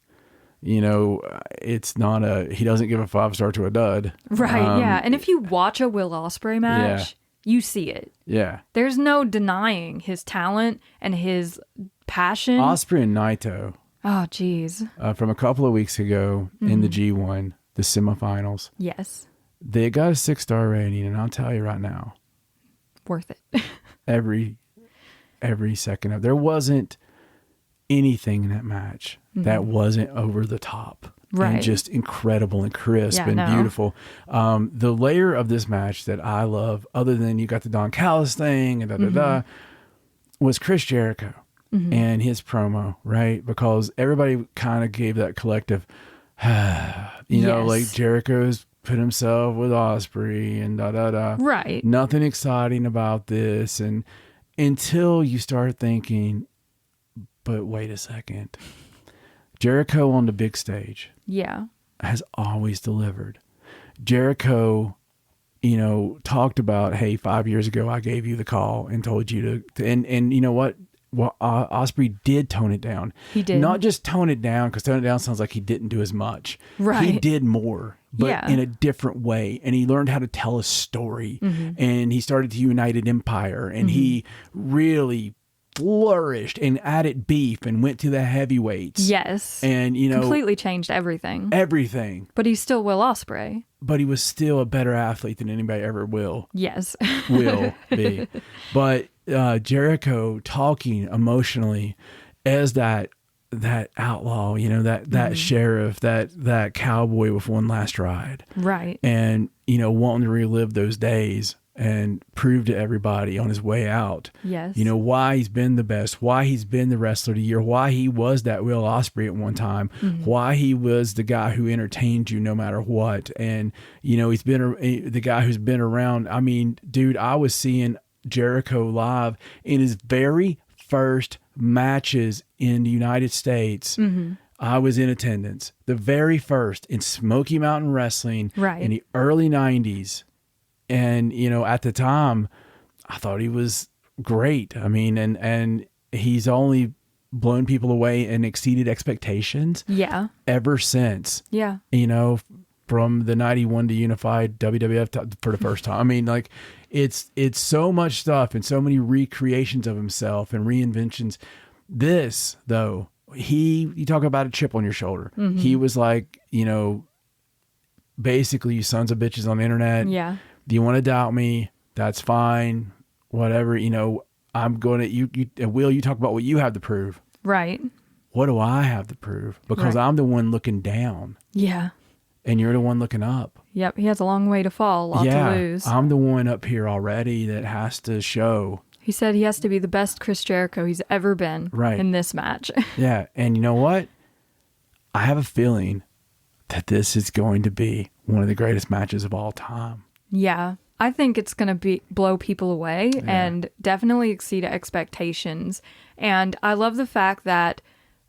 it's not he doesn't give a 5-star to a dud. Right. Yeah. And if you watch a Will Ospreay match, you see it. Yeah. There's no denying his talent and his passion. Ospreay and Naito. Oh, geez. From a couple of weeks ago in the G1, the semifinals. Yes. They got a 6-star rating, and I'll tell you right now, worth it. every second of there wasn't anything in that match that wasn't over the top. Right. And just incredible and crisp beautiful. The layer of this match that I love, other than you got the Don Callis thing and was Chris Jericho and his promo, right? Because everybody kind of gave that collective, Jericho's put himself with Ospreay and Right. Nothing exciting about this. And until you start thinking, but wait a second. Jericho on the big stage has always delivered. Jericho, talked about, hey, 5 years ago, I gave you the call and told you to and you know what? Well, Ospreay did tone it down. He did. Not just tone it down, because tone it down sounds like he didn't do as much. Right. He did more, but in a different way. And he learned how to tell a story. And he started the United Empire. And he really flourished and added beef and went to the heavyweights. Yes. And, completely changed everything. Everything. But he's still Will Ospreay. But he was still a better athlete than anybody ever will. Yes. Will be. But Jericho talking emotionally as that outlaw, that sheriff, that cowboy with one last ride. Right. And, wanting to relive those days and prove to everybody on his way out. Yes. Why he's been the best, why he's been the wrestler of the year, why he was that Will Ospreay at one time, why he was the guy who entertained you no matter what. And, he's been the guy who's been around. I mean, dude, I was seeing Jericho live in his very first matches in the United States. I was in attendance. The very first in Smoky Mountain Wrestling in the early 90s. And, at the time, I thought he was great. I mean, and he's only blown people away and exceeded expectations. Yeah. Ever since. Yeah. From the night he won the unified WWF for the first time. I mean, like, it's so much stuff and so many recreations of himself and reinventions. This, though, you talk about a chip on your shoulder. He was like, basically, you sons of bitches on the internet. Yeah. Do you want to doubt me? That's fine. Whatever, I'm going to, Will, you talk about what you have to prove. Right. What do I have to prove? Because I'm the one looking down. Yeah. And you're the one looking up. Yep. He has a long way to fall, a lot to lose. I'm the one up here already that has to show. He said he has to be the best Chris Jericho he's ever been in this match. Yeah. And you know what? I have a feeling that this is going to be one of the greatest matches of all time. Yeah. I think it's going to blow people away and definitely exceed expectations. And I love the fact that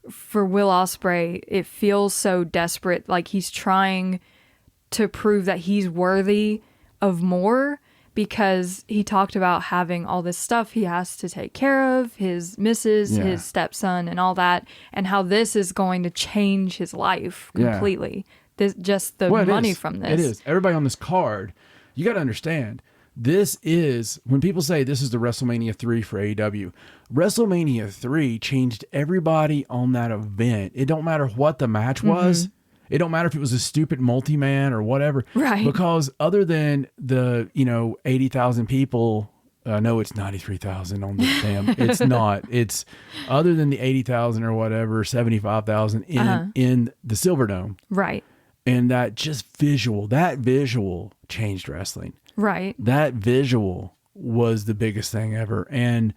for Will Ospreay, it feels so desperate, like he's trying to prove that he's worthy of more, because he talked about having all this stuff he has to take care of, his missus, his stepson, and all that, and how this is going to change his life completely. This, just the money from this. It is. Everybody on this card, you got to understand, this is, when people say this is the WrestleMania 3 for AEW, WrestleMania 3 changed everybody on that event. It don't matter what the match was. It don't matter if it was a stupid multi-man or whatever. Right. Because other than the, 80,000 people, no, it's 93,000 on the damn, it's not. It's other than the 80,000 or whatever, 75,000 in the Silverdome. Right. And that visual changed wrestling. Right. That visual was the biggest thing ever. And,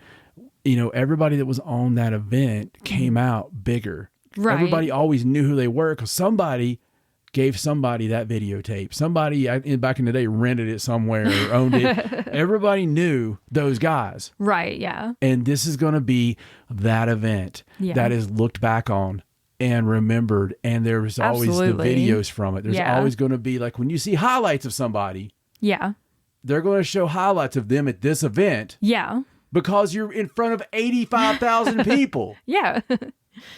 everybody that was on that event came out bigger. Right. Everybody always knew who they were because somebody gave somebody that videotape. Somebody back in the day rented it somewhere or owned it. Everybody knew those guys. Right, yeah. And this is going to be that event that is looked back on and remembered. And there's always the videos from it. There's always going to be, like, when you see highlights of somebody. Yeah. They're going to show highlights of them at this event. Yeah. Because you're in front of 85,000 people. Yeah.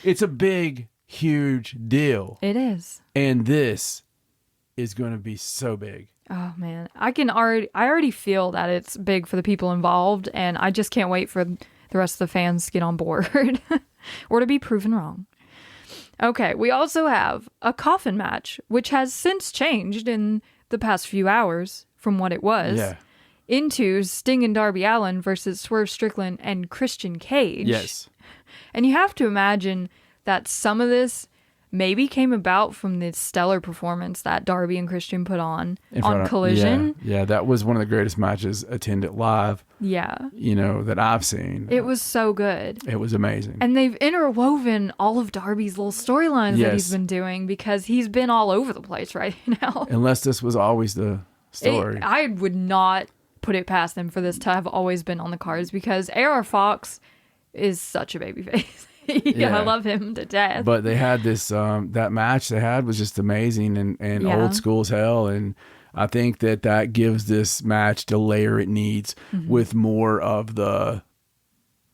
It's a big, huge deal. It is. And this is going to be so big. Oh, man. I already feel that it's big for the people involved, and I just can't wait for the rest of the fans to get on board or to be proven wrong. Okay, we also have a coffin match, which has since changed in the past few hours from what it was. Yeah. Into Sting and Darby Allin versus Swerve Strickland and Christian Cage. Yes. And you have to imagine that some of this maybe came about from the stellar performance that Darby and Christian put on Collision. Yeah, that was one of the greatest matches attended live. Yeah. That I've seen. It was so good. It was amazing. And they've interwoven all of Darby's little storylines that he's been doing because he's been all over the place right now. Unless this was always the story. I would not put it past them for this to have always been on the cards because A.R. Fox is such a babyface. I love him to death. But they had this, that match they had was just amazing and old school as hell. And I think that gives this match the layer it needs with more of the,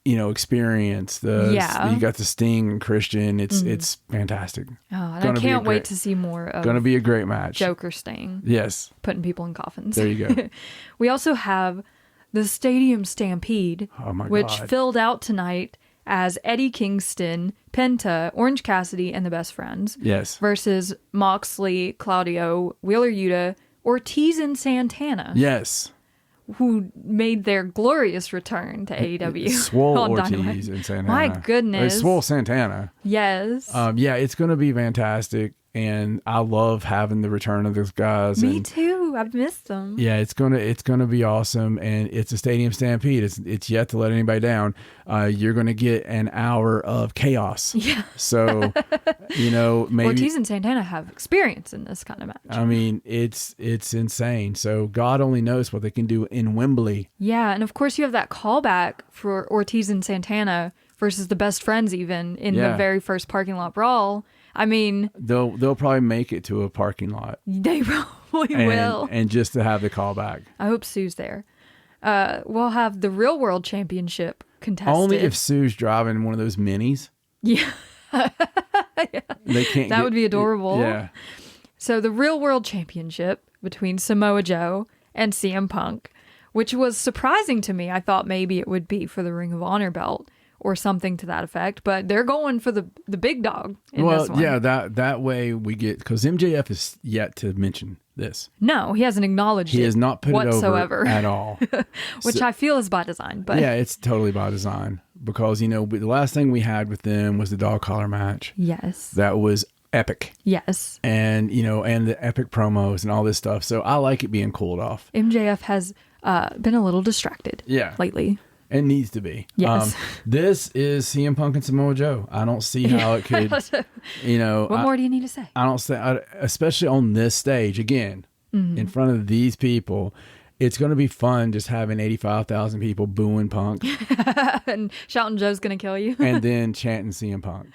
experience. You got the Sting and Christian. It's fantastic. Oh, and I can't wait to see more of going to be a great match. Joker Sting. Yes. Putting people in coffins. There you go. We also have the Stadium Stampede, Oh my which God. filled out tonight as Eddie Kingston, Penta, Orange Cassidy, and the Best Friends. Yes. Versus Moxley, Claudio, Wheeler Yuta, Ortiz, and Santana. Yes. Who made their glorious return to AEW. Swole on Ortiz Dynamite. and Santana. My goodness. Swole Santana. Yes. Yeah, it's going to be fantastic. And I love having the return of those guys. Me and too. I've missed them. Yeah, it's gonna be awesome, and it's a Stadium Stampede. It's yet to let anybody down. You're gonna get an hour of chaos. Yeah. So, maybe Ortiz and Santana have experience in this kind of match. I mean, it's insane. So God only knows what they can do in Wembley. Yeah, and of course you have that callback for Ortiz and Santana versus the Best Friends even in the very first parking lot brawl. I mean, They'll probably make it to a parking lot. They probably will. And just to have the callback. I hope Sue's there. We'll have the Real World Championship contested. Only if Sue's driving one of those minis. Yeah. They can't. That would be adorable. Yeah. So the Real World Championship between Samoa Joe and CM Punk, which was surprising to me. I thought maybe it would be for the Ring of Honor belt or something to that effect, but they're going for the big dog in this one. Yeah, that way we get, because MJF is yet to mention this. No, he hasn't acknowledged He it has not put whatsoever. it over at all. Which I feel is by design. But yeah, it's totally by design, because the last thing we had with them was the dog collar match. Yes. That was epic. Yes. And and the epic promos and all this stuff. So I like it being cooled off. MJF has been a little distracted lately. It needs to be. Yes. This is CM Punk and Samoa Joe. I don't see how it could, What more do you need to say? I don't say, especially on this stage, again, in front of these people, it's going to be fun just having 85,000 people booing Punk. And shouting Joe's going to kill you. And then chanting CM Punk.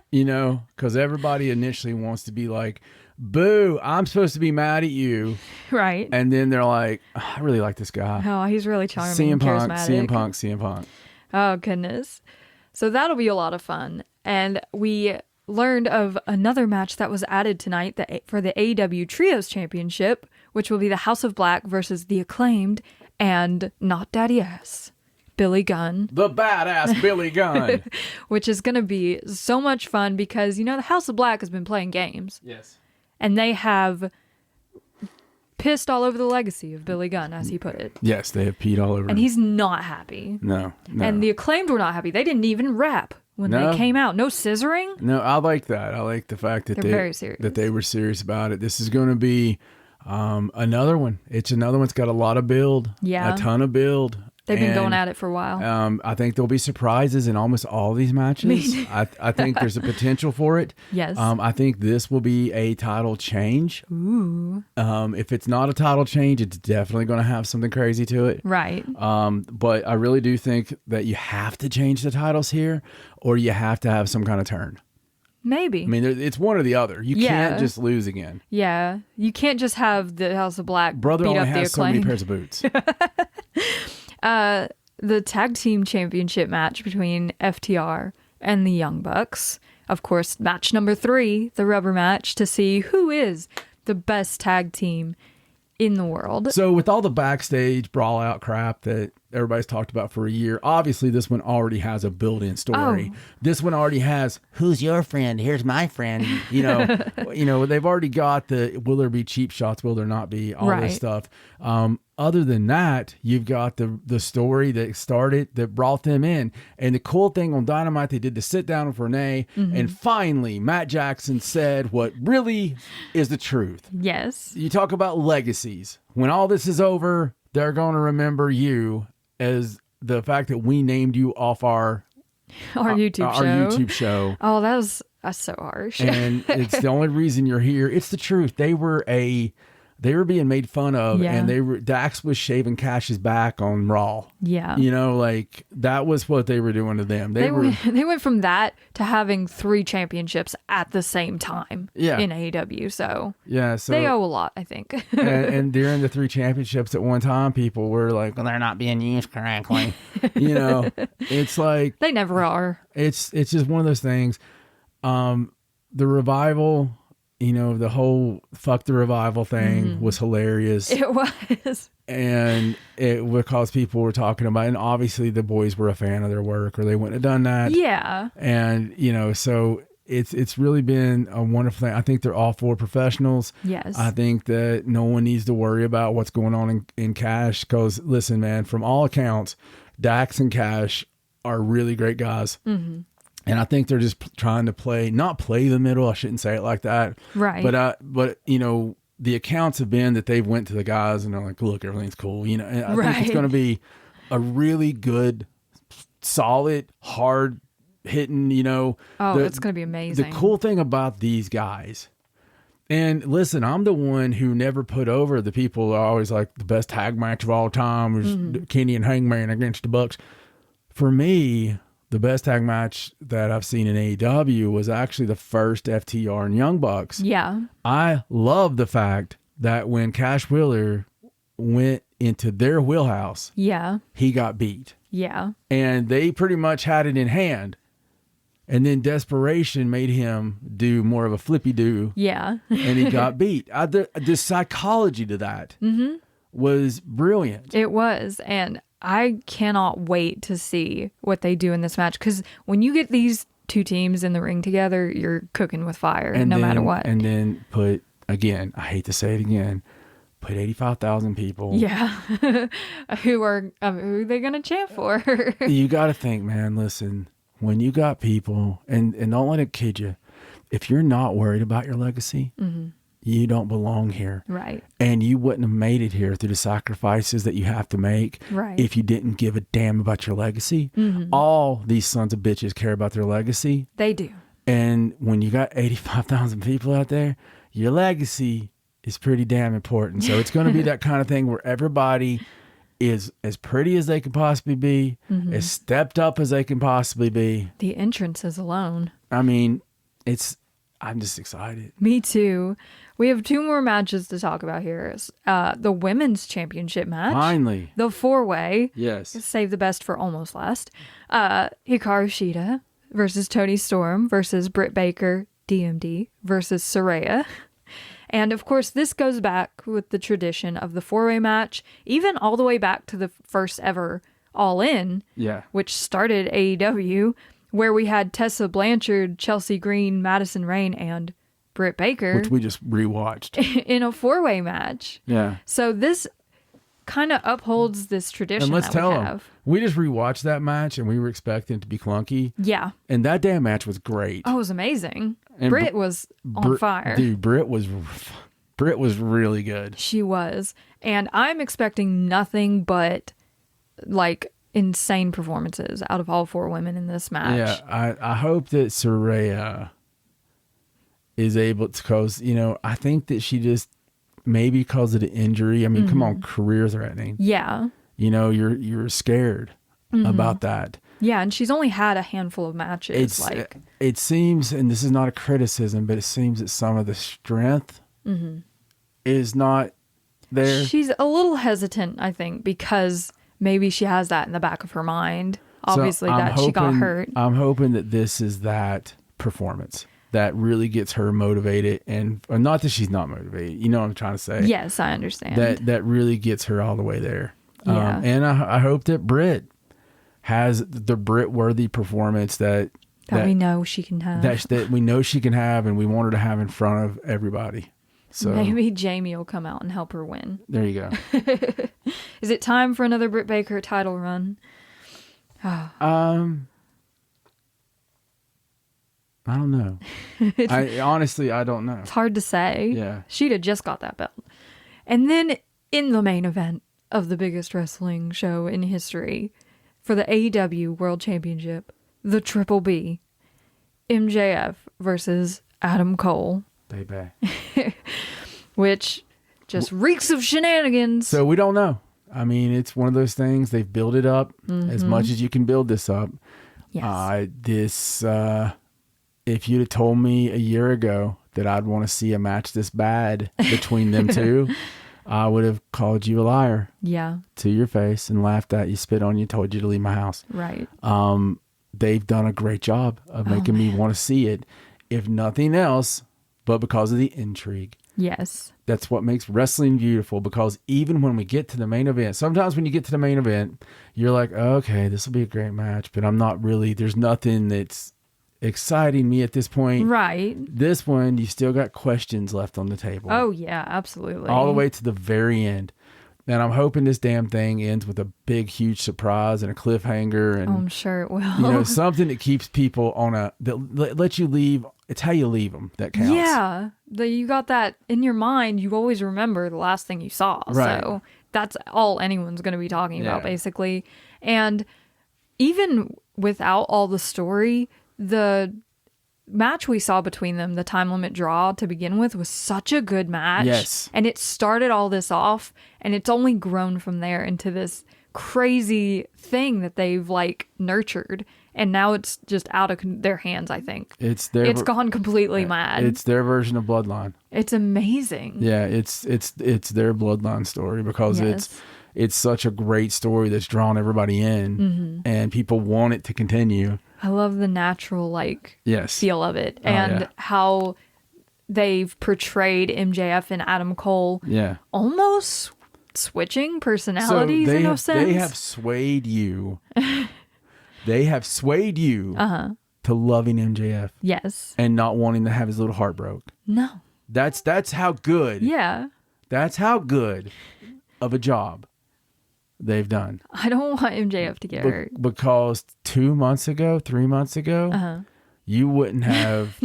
Because everybody initially wants to be like, boo, I'm supposed to be mad at you. Right. And then they're like, I really like this guy. Oh, he's really charming. CM Punk, charismatic. CM Punk. Oh, goodness. So that'll be a lot of fun. And we learned of another match that was added tonight for the AEW Trios Championship, which will be the House of Black versus the Acclaimed and Not Daddy Ass, Billy Gunn. The badass Billy Gunn. Which is going to be so much fun because, the House of Black has been playing games. Yes. And they have pissed all over the legacy of Billy Gunn, as he put it. Yes, they have peed all over him. And he's not happy. No. And the Acclaimed were not happy. They didn't even rap when they came out. No scissoring. No, I like that. I like the fact that They're very serious. that they were serious about it. This is going to be another one. It's another one's got a lot of build. Yeah. A ton of build. They've been going at it for a while. I think there'll be surprises in almost all these matches. I think there's a potential for it. Yes. I think this will be a title change. Ooh. If it's not a title change, it's definitely going to have something crazy to it. Right. But I really do think that you have to change the titles here, or you have to have some kind of turn. Maybe. I mean, it's one or the other. You can't just lose again. Yeah. You can't just have the House of Black Brother beat only up the has so many Acclaimed. pairs of boots. The tag team championship match between FTR and the Young Bucks. Of course, match number 3, the rubber match, to see who is the best tag team in the world. So with all the backstage brawl out crap that everybody's talked about for a year, obviously this one already has a built-in story. Oh. This one already has, who's your friend? Here's my friend. They've already got the, will there be cheap shots? Will there not be? All this stuff. Other than that, you've got the story that brought them in. And the cool thing on Dynamite, they did the sit down with Renee, and finally Matt Jackson said what really is the truth. Yes. You talk about legacies. When all this is over, they're going to remember you as the fact that we named you off our YouTube show. Oh, that's so harsh. And it's the only reason you're here. It's the truth. They were being made fun of, and Dax was shaving Cash's back on Raw. Yeah. That was what they were doing to them. They went from that to having 3 championships at the same time in AEW. So they owe a lot, I think. and during the 3 championships at one time, people were like, well, they're not being used correctly. It's like they never are. It's just one of those things. The revival, the whole fuck the revival thing was hilarious. It was. And because people were talking about, and obviously the boys were a fan of their work, or they wouldn't have done that. Yeah. And so it's really been a wonderful thing. I think they're all 4 professionals. Yes. I think that no one needs to worry about what's going on in Cash, because listen, man, from all accounts, Dax and Cash are really great guys. Mm-hmm. And I think they're just trying to not play the middle. I shouldn't say it like that. Right. But the accounts have been that they've went to the guys and they're like, look, everything's cool. And I think it's going to be a really good, solid, hard hitting, it's going to be amazing. The cool thing about these guys, and listen, I'm the one who never put over the people who are always like the best tag match of all time was Kenny and Hangman against the Bucks. For me, the best tag match that I've seen in AEW was actually the first FTR and Young Bucks. Yeah. I love the fact that when Cash Wheeler went into their wheelhouse, he got beat. Yeah. And they pretty much had it in hand. And then desperation made him do more of a flippy do. Yeah. And he got beat. The psychology to that was brilliant. It was. And I cannot wait to see what they do in this match, because when you get these 2 teams in the ring together, you're cooking with fire matter what. And then I hate to say it again, put 85,000 people. Yeah. who are they going to chant for? You got to think, man, listen, when you got people, and don't let it kid you, if you're not worried about your legacy, you don't belong here. Right. And you wouldn't have made it here through the sacrifices that you have to make if you didn't give a damn about your legacy. All these sons of bitches care about their legacy. They do. And when you got 85,000 people out there, your legacy is pretty damn important. So it's going to be that kind of thing where everybody is as pretty as they can possibly be, as stepped up as they can possibly be. The entrances alone. I mean, I'm just excited. Me too. We have 2 more matches to talk about here. The women's championship match. Finally. The 4-way. Yes. Save the best for almost last. Hikaru Shida versus Toni Storm versus Britt Baker, DMD, versus Saraya. And of course, this goes back with the tradition of the 4-way match, even all the way back to the first ever All In, which started AEW, where we had Tessa Blanchard, Chelsea Green, Madison Rayne, and Britt Baker. Which we just rewatched. In a 4-way match. Yeah. So this kind of upholds this tradition and let's that tell we them, have. We just rewatched that match and we were expecting it to be clunky. Yeah. And that damn match was great. Oh, it was amazing. And Britt was on fire. Dude, Britt was really good. She was. And I'm expecting nothing but like insane performances out of all 4 women in this match. Yeah, I hope that Saraya is able to, because, I think that she just, maybe because of the injury, I mean, come on, career threatening. Yeah. You're scared about that. Yeah, and she's only had a handful of matches. It seems, and this is not a criticism, but it seems that some of the strength is not there. She's a little hesitant, I think, because maybe she has that in the back of her mind. Obviously, she got hurt. I'm hoping that this is that performance that really gets her motivated, and not that she's not motivated. You know what I'm trying to say? Yes, I understand. That really gets her all the way there. Yeah. And I hope that Britt has the Britt-worthy performance that we know she can have. That we know she can have, and we want her to have in front of everybody. So maybe Jamie will come out and help her win. There you go. Is it time for another Britt Baker title run? I don't know. I don't know. It's hard to say. Yeah. She'd have just got that belt. And then in the main event of the biggest wrestling show in history for the AEW World Championship, the Triple B, MJF versus Adam Cole. Baby. Which just reeks of shenanigans. So we don't know. I mean, it's one of those things. They've built it up as much as you can build this up. Yes. If you'd have told me a year ago that I'd want to see a match this bad between them two, I would have called you a liar. Yeah. To your face and laughed at you, spit on you, told you to leave my house. Right. They've done a great job of making me want to see it, if nothing else, but because of the intrigue. Yes. That's what makes wrestling beautiful, because even when we get to the main event, sometimes when you get to the main event, you're like, okay, this will be a great match, but I'm not really, there's nothing that's exciting me at this point. Right. This one, you still got questions left on the table. Oh, yeah, absolutely. All the way to the very end. And I'm hoping this damn thing ends with a big, huge surprise and a cliffhanger. And I'm sure it will. Something that keeps people on that lets you leave. It's how you leave them that counts. Yeah. You got that in your mind. You always remember the last thing you saw. Right. So that's all anyone's going to be talking about, basically. And even without all the story, the match we saw between them, the time limit draw to begin with, was such a good match. Yes. And it started all this off, and it's only grown from there into this crazy thing that they've nurtured. And now it's just out of their hands, I think. It's gone completely mad. It's their version of Bloodline. It's amazing. Yeah, it's their Bloodline story, because it's such a great story that's drawn everybody in, and people want it to continue. I love the natural feel of it, and how they've portrayed MJF and Adam Cole. Yeah, almost switching personalities in a sense. They have swayed you. They have swayed you to loving MJF. Yes, and not wanting to have his little heart broke. No, that's how good. Yeah, that's how good of a job they've done. I don't want MJF to get hurt. Because 3 months ago, you wouldn't have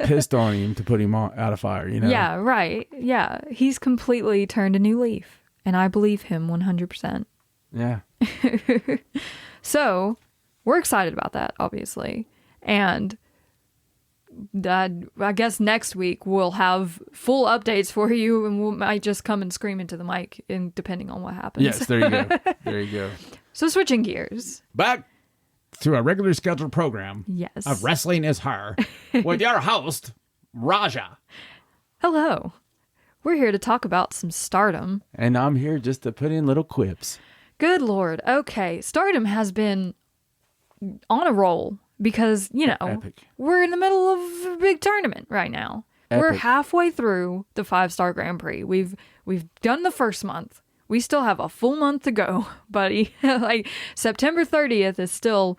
pissed on him to put him out of fire, Yeah, right. Yeah, he's completely turned a new leaf, and I believe him 100%. Yeah. So, we're excited about that, obviously. And I guess next week we'll have full updates for you, and we might just come and scream into the mic, depending on what happens. Yes, there you go. There you go. So switching gears. Back to a regular scheduled program. Yes. Of Wrestling is Her with your host, Raja. Hello. We're here to talk about some Stardom. And I'm here just to put in little quips. Good Lord. Okay. Stardom has been on a roll. Because, Epic. We're in the middle of a big tournament right now. Epic. We're halfway through the 5-Star Grand Prix. We've done the first month. We still have a full month to go, buddy. September 30th is still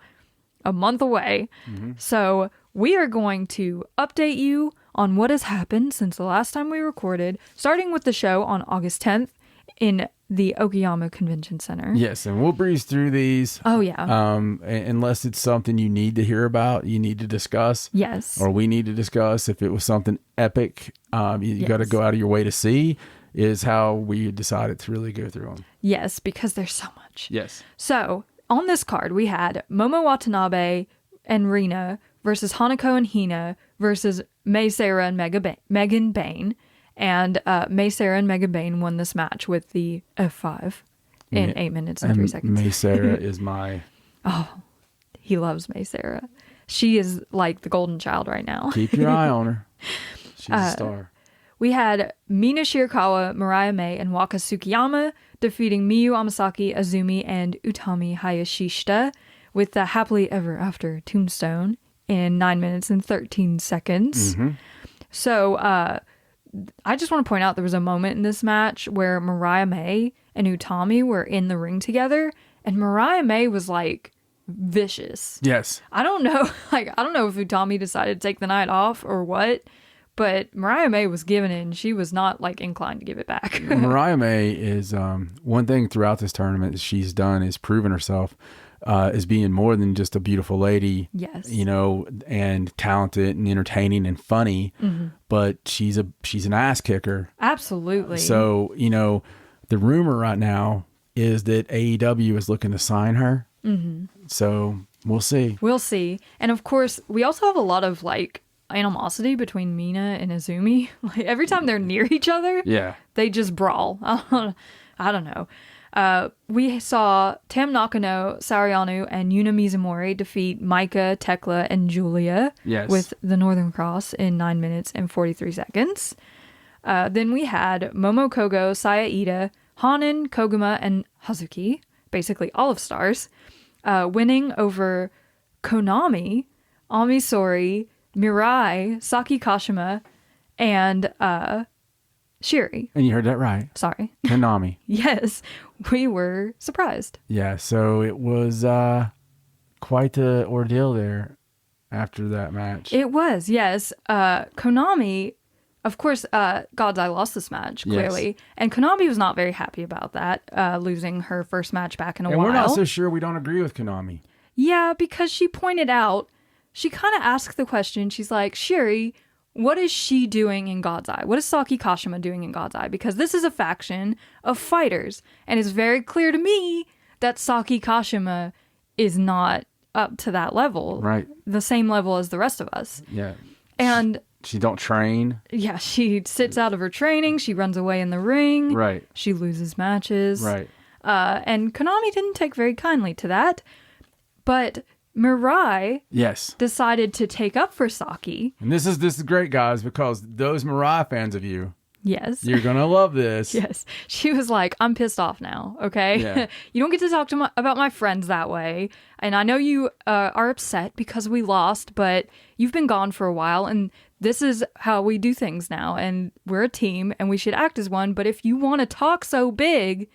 a month away. Mm-hmm. So we are going to update you on what has happened since the last time we recorded, starting with the show on August 10th in the Okayama Convention Center. Yes, and we'll breeze through these. Oh, yeah. Unless it's something you need to hear about, you need to discuss. Yes. Or we need to discuss. If it was something epic, you got to go out of your way to see, is how we decided to really go through them. Yes, because there's so much. Yes. So, on this card, we had Momo Watanabe and Rina versus Hanako and Hina versus Mei Sarah and Megan Bayne. And Mei Sarah and Megan Bayne won this match with the F5 in 8 minutes and 3 seconds. Mei Sarah is my... Oh, he loves Mei Sarah. She is like the golden child right now. Keep your eye on her. She's a star. We had Mina Shirakawa, Mariah May, and Waka Tsukiyama defeating Miyu Amasaki, Azumi, and Utami Hayashishita with the Happily Ever After Tombstone in 9 minutes and 13 seconds. Mm-hmm. So, I just want to point out there was a moment in this match where Mariah May and Utami were in the ring together, and Mariah May was vicious. Yes. I don't know. I don't know if Utami decided to take the night off or what, but Mariah May was giving it, and she was not inclined to give it back. Mariah May is one thing throughout this tournament that she's done is proven herself as being more than just a beautiful lady. Yes. And talented and entertaining and funny, but she's an ass kicker. Absolutely. So, the rumor right now is that AEW is looking to sign her. Mm-hmm. So we'll see. We'll see. And of course, we also have a lot of animosity between Mina and Azumi. Every time they're near each other, they just brawl. I don't know. We saw Tam Nakano, Sariano, and Yuna Mizumori defeat Maika, Tekla, and Giulia with the Northern Cross in 9 minutes and 43 seconds. Then we had Momo Kogo, Saya Ida, Hanan, Koguma, and Hazuki, basically all of Stars, winning over Konami, Amisori, Mirai, Saki Kashima, and Shiri. And you heard that right. Sorry. Konami. Yes, we were surprised. Yeah, so it was quite the ordeal there after that match. It was, yes. Konami, of course, God's Eye lost this match, clearly. Yes. And Konami was not very happy about that, losing her first match back in a while. And we're not so sure we don't agree with Konami. Yeah, because she pointed out, she kind of asked the question, she's like, Shiri, what is she doing in God's Eye? What is Saki Kashima doing in God's Eye? Because this is a faction of fighters. And it's very clear to me that Saki Kashima is not up to that level. Right. The same level as the rest of us. Yeah. And she don't train. Yeah, she sits out of her training. She runs away in the ring. Right. She loses matches. Right. And Konami didn't take very kindly to that. But Mirai decided to take up for Saki. And this is great, guys, because those Mirai fans of you, yes, you're going to love this. Yes. She was like, I'm pissed off now, okay? Yeah. You don't get to talk about my friends that way. And I know you are upset because we lost, but you've been gone for a while, and this is how we do things now. And we're a team, and we should act as one. But if you want to talk so big,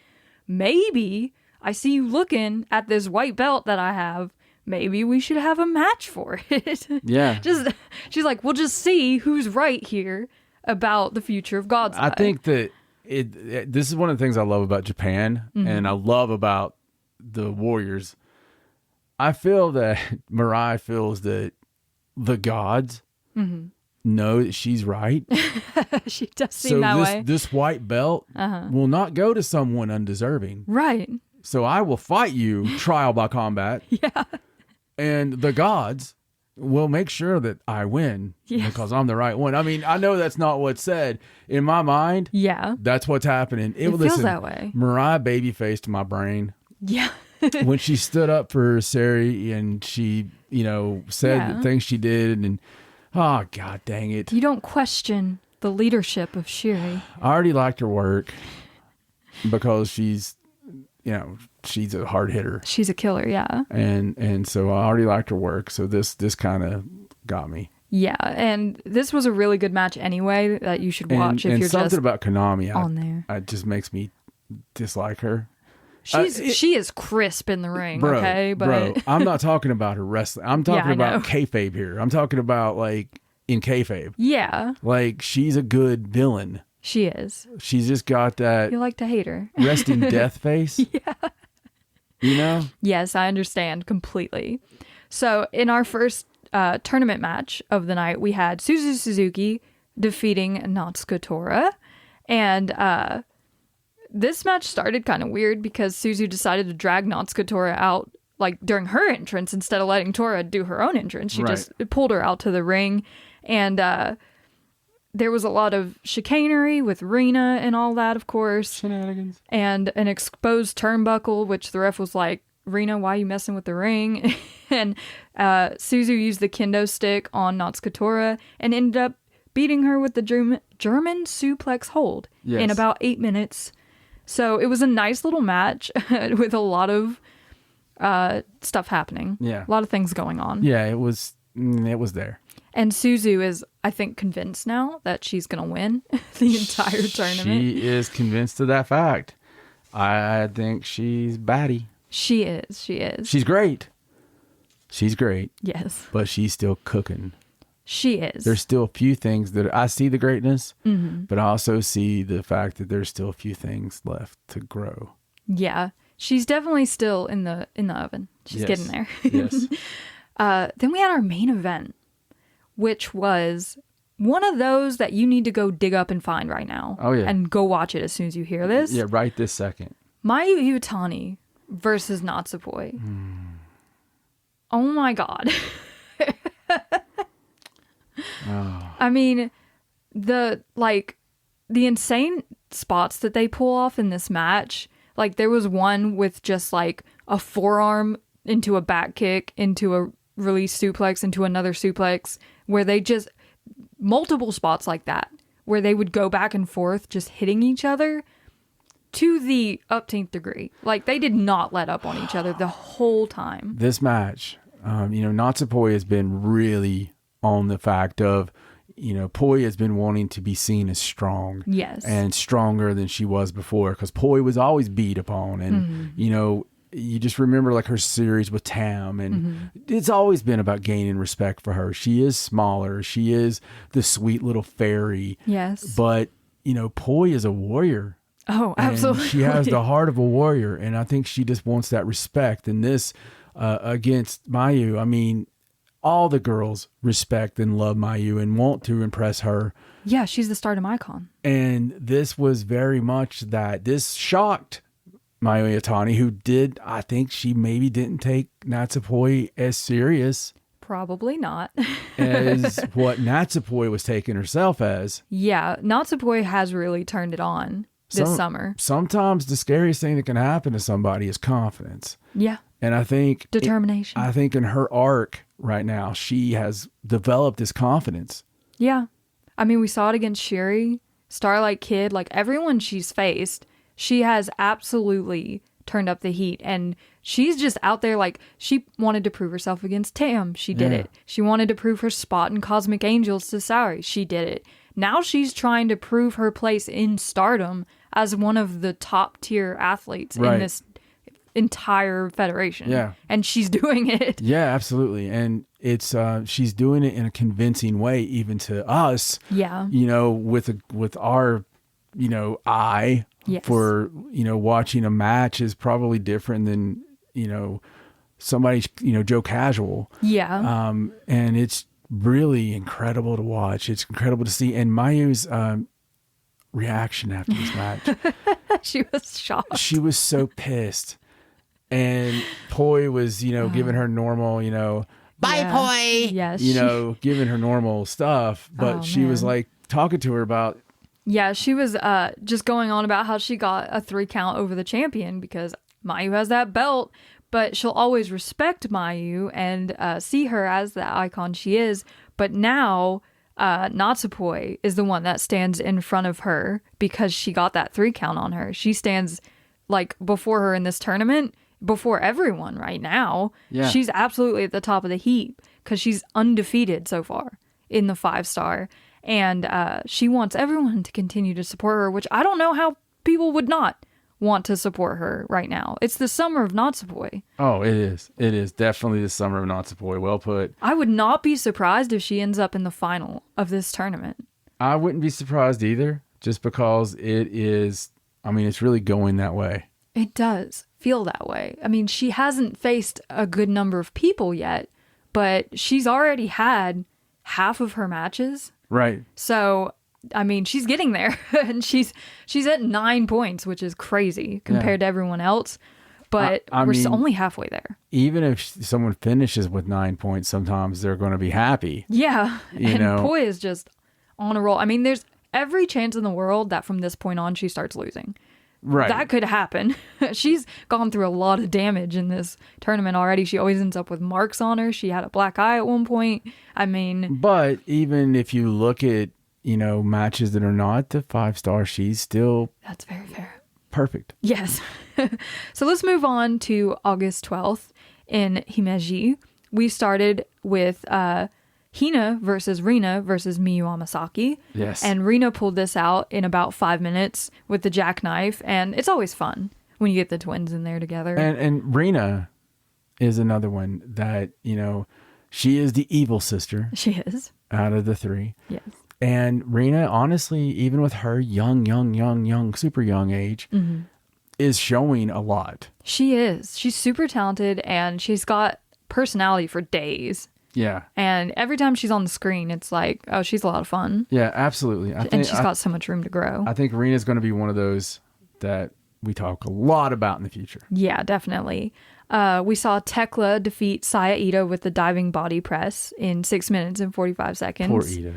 maybe I see you looking at this white belt that I have. Maybe we should have a match for it. Yeah. She's like, we'll just see who's right here about the future of God's Eye. I think that this is one of the things I love about Japan, and I love about the Warriors. I feel that Mirai feels that the gods know that she's right. She does seem that way. This white belt will not go to someone undeserving. Right. So I will fight you trial by combat. Yeah. And the gods will make sure that I win because I'm the right one. I mean, I know that's not what's said. In my mind, that's what's happening. It feels that way. Mirai baby-faced my brain. Yeah. When she stood up for Sari and she, said the things she did, and oh, God dang it. You don't question the leadership of Shiri. I already liked her work because she's a hard hitter. She's a killer, yeah. And so I already liked her work. So this kind of got me. Yeah, and this was a really good match anyway that you should watch if you're something just about Konami on there. It just makes me dislike her. She is crisp in the ring, bro, okay? But I'm not talking about her wrestling. I'm talking about kayfabe here. I'm talking about like in kayfabe. Yeah. Like she's a good villain. She is. She's just got that. You like to hate her. Resting death face. Yeah. Yes, I understand completely. So in our first tournament match of the night, we had Suzu Suzuki defeating Natsuko Tora. And this match started kind of weird because Suzu decided to drag Natsuko Tora out like during her entrance instead of letting Tora do her own entrance. She just pulled her out to the ring. And there was a lot of chicanery with Rina and all that, of course. Shenanigans. And an exposed turnbuckle, which the ref was like, Rina, why are you messing with the ring? And Suzu used the kendo stick on Natsuko Tora and ended up beating her with the German suplex hold in about 8 minutes. So it was a nice little match with a lot of stuff happening. Yeah. A lot of things going on. Yeah, it was there. And Suzu is, I think, convinced now that she's going to win the entire tournament. She is convinced of that fact. I think she's batty. She is. She's great. Yes. But she's still cooking. She is. There's still a few things that I see the greatness, but I also see the fact that there's still a few things left to grow. Yeah. She's definitely still in the oven. She's getting there. Yes. Then we had our main event, which was one of those that you need to go dig up and find right now. Oh, yeah. And go watch it as soon as you hear this. Yeah, right this second. Mayu Iwatani versus Natsupoi. Oh my God. I mean, the insane spots that they pull off in this match. Like there was one with just like a forearm into a back kick, into a release suplex, into another suplex, where they just multiple spots like that, where they would go back and forth just hitting each other to the upteenth degree. Like they did not let up on each other the whole time. This match, Natsupoi has been really on the fact of Poi has been wanting to be seen as strong. Yes. And stronger than she was before, because Poi was always beat upon. And, you just remember like her series with Tam, and it's always been about gaining respect for her. She is smaller. She is the sweet little fairy. Yes. But, Poi is a warrior. Oh, absolutely. And she has the heart of a warrior. And I think she just wants that respect. And this against Mayu, I mean, all the girls respect and love Mayu and want to impress her. Yeah, she's the Stardom icon. And this was very much that. This shocked Mayu Iwatani, who I think she maybe didn't take Natsupoi as serious. Probably not. as what Natsupoi was taking herself as. Yeah, Natsupoi has really turned it on this summer. Sometimes the scariest thing that can happen to somebody is confidence. Yeah. And I think determination. I think in her arc right now, she has developed this confidence. Yeah. I mean, we saw it against Shiri, Starlight Kid, like everyone she's faced. She has absolutely turned up the heat, and she's just out there. Like, she wanted to prove herself against Tam. She did it. She wanted to prove her spot in Cosmic Angels to Saori. She did it. Now she's trying to prove her place in Stardom as one of the top tier athletes in this entire federation. Yeah. And she's doing it. Yeah, absolutely. And it's she's doing it in a convincing way, even to us. Yeah. With our eye. Yes. For, watching a match is probably different than, somebody, Joe Casual. Yeah. And it's really incredible to watch. It's incredible to see. And Mayu's reaction after this match. She was shocked. She was so pissed. And Poi was, giving her normal, bye, Poi. Yes. Giving her normal stuff. But she was like talking to her about. Yeah, she was just going on about how she got a 3 count over the champion because Mayu has that belt, but she'll always respect Mayu and see her as the icon she is. But now Natsupoi is the one that stands in front of her because she got that 3 count on her. She stands like before her in this tournament, before everyone right now. Yeah. She's absolutely at the top of the heap because she's undefeated so far in the 5-star. And she wants everyone to continue to support her, which I don't know how people would not want to support her right now. It's the summer of Natsupoi. Oh, it is. It is definitely the summer of Natsupoi. Well put. I would not be surprised if she ends up in the final of this tournament. I wouldn't be surprised either, just because it is, it's really going that way. It does feel that way. I mean, she hasn't faced a good number of people yet, but she's already had half of her matches. Right. So, she's getting there, and she's at 9 points, which is crazy compared to everyone else. But we're only halfway there. Even if someone finishes with 9 points, sometimes they're going to be happy. Yeah. And Poi is just on a roll. There's every chance in the world that from this point on, she starts losing. Right. That could happen. She's gone through a lot of damage in this tournament already. She always ends up with marks on her. She had a black eye at one point. But even if you look at, matches that are not the 5-star, she's still... That's very fair. Perfect. Yes. So let's move on to August 12th in Himeji. We started with Hina versus Rina versus Miyu Amasaki. Yes. And Rina pulled this out in about 5 minutes with the jackknife, and it's always fun when you get the twins in there together. And Rina is another one that, she is the evil sister. She is. Out of the 3. Yes. And Rina, honestly, even with her young, super young age, is showing a lot. She is. She's super talented, and she's got personality for days. Yeah. And every time she's on the screen, it's like, oh, she's a lot of fun. Yeah, absolutely. And she's got so much room to grow. I think Rena's going to be one of those that we talk a lot about in the future. Yeah, definitely. We saw Tekla defeat Saya Ida with the diving body press in 6 minutes and 45 seconds. Poor Ida.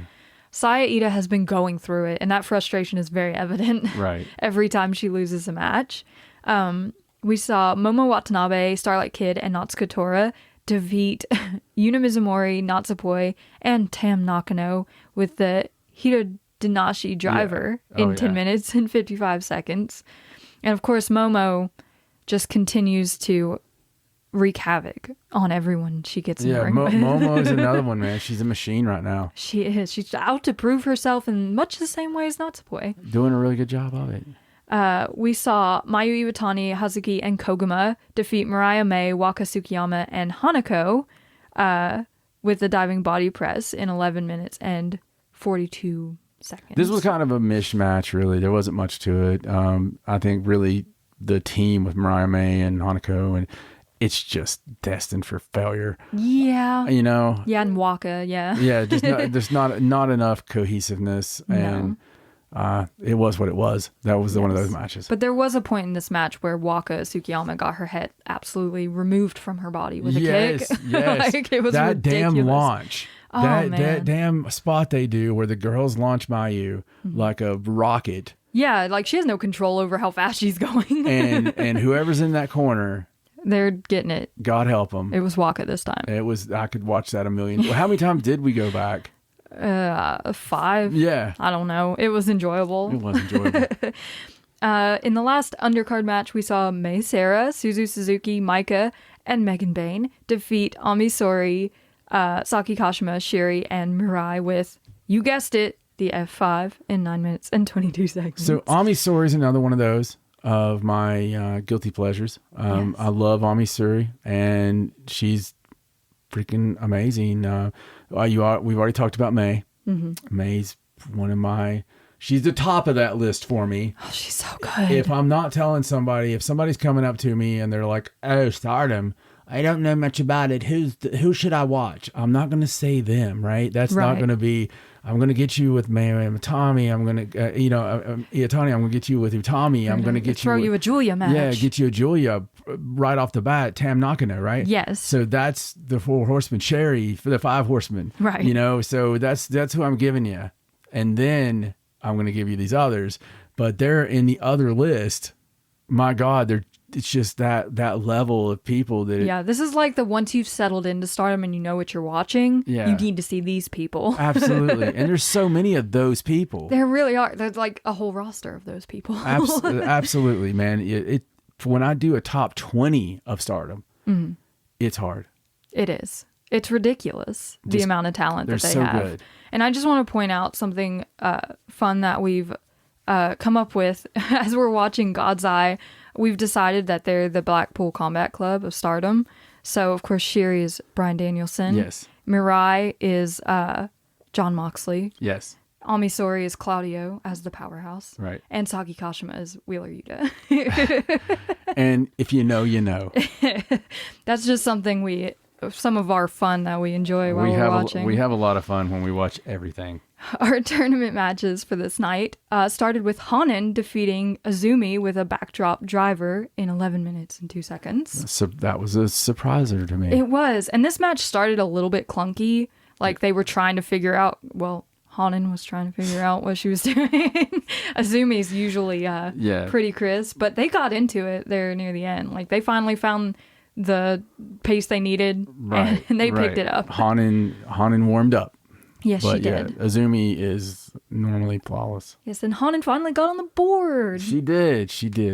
Saya Ida has been going through it, and that frustration is very evident. Right. Every time she loses a match. We saw Momo Watanabe, Starlight Kid, and Natsuko Tora defeat Yuna Mizumori, Natsupoi, and Tam Nakano with the Hirodinashi driver in 10 minutes and 55 seconds. And of course, Momo just continues to wreak havoc on everyone she gets in the Yeah, ring with. Momo's another one, man. She's a machine right now. She is. She's out to prove herself in much the same way as Natsupoi. Doing a really good job of it. We saw Mayu Iwatani, Hazuki, and Koguma defeat Mariah May, Waka Tsukiyama, and Hanako with the diving body press in 11 minutes and 42 seconds. This was kind of a mishmatch, really. There wasn't much to it. I think really the team with Mariah May and Hanako, and it's just destined for failure. Yeah. You know? Yeah, and Waka, yeah. Yeah, just there's not enough cohesiveness. And it was what it was. That was one of those matches. But there was a point in this match where Waka Tsukiyama got her head absolutely removed from her body with a kick. Yes, like, it was that ridiculous. damn launch. Oh, that damn spot they do where the girls launch Mayu like a rocket. Yeah, like she has no control over how fast she's going. and whoever's in that corner, they're getting it. God help them. It was Waka this time. It was. I could watch that a million. How many times did we go back? 5. Yeah. I don't know. It was enjoyable. It was enjoyable. In the last undercard match, we saw Mei Sarah, Suzu Suzuki, Maika, and Megan Bain defeat Ami Sourei, Saki Kashima, Shiri, and Mirai with, you guessed it, the F5 in 9 minutes and 22 seconds. So Ami Sourei is another one of those of my guilty pleasures. I love Ami Sourei, and she's freaking amazing. We've already talked about May. May's one of my... She's the top of that list for me. Oh, she's so good. If I'm not telling somebody, if somebody's coming up to me and they're like, oh, Stardom, I don't know much about it. Who should I watch? I'm not going to say them, right? That's not going to be... I'm going to get you with May and Utami. I'm going to, Iwatani, I'm going to get you with Utami. I'm going to get throw you a Giulia match. Yeah, get you a Giulia right off the bat. Tam Nakano, right? Yes. So that's the 4 horsemen. Sherry for the 5 horsemen. Right. You know, so that's who I'm giving you. And then I'm going to give you these others. But they're in the other list. My God, it's just that level of people that... Yeah, this is like the once you've settled into Stardom and you know what you're watching, you need to see these people. Absolutely. And there's so many of those people. There really are. There's like a whole roster of those people. Absolutely, man. When I do a top 20 of Stardom, it's hard. It is. It's ridiculous, the amount of talent that they so have. Good. And I just want to point out something fun that we've come up with as we're watching God's Eye. We've decided that they're the Blackpool Combat Club of Stardom. So, of course, Shiri is Bryan Danielson. Yes. Mirai is Jon Moxley. Yes. Ami Sourei is Claudio as the powerhouse. Right. And Saki Kashima is Wheeler Yuta. And if you know, you know. That's just something some of our fun that we enjoy while we're watching. We have a lot of fun when we watch everything. Our tournament matches for this night started with Hanan defeating Azumi with a backdrop driver in 11 minutes and 2 seconds. So that was a surpriser to me. It was. And this match started a little bit clunky. Like they were trying to figure out, Hanan was trying to figure out what she was doing. Azumi's usually pretty crisp, but they got into it there near the end. Like they finally found the pace they needed, and they picked it up. Hanan warmed up. Yes, she did. Yeah, Azumi is normally flawless. Yes, and Hanan finally got on the board. She did.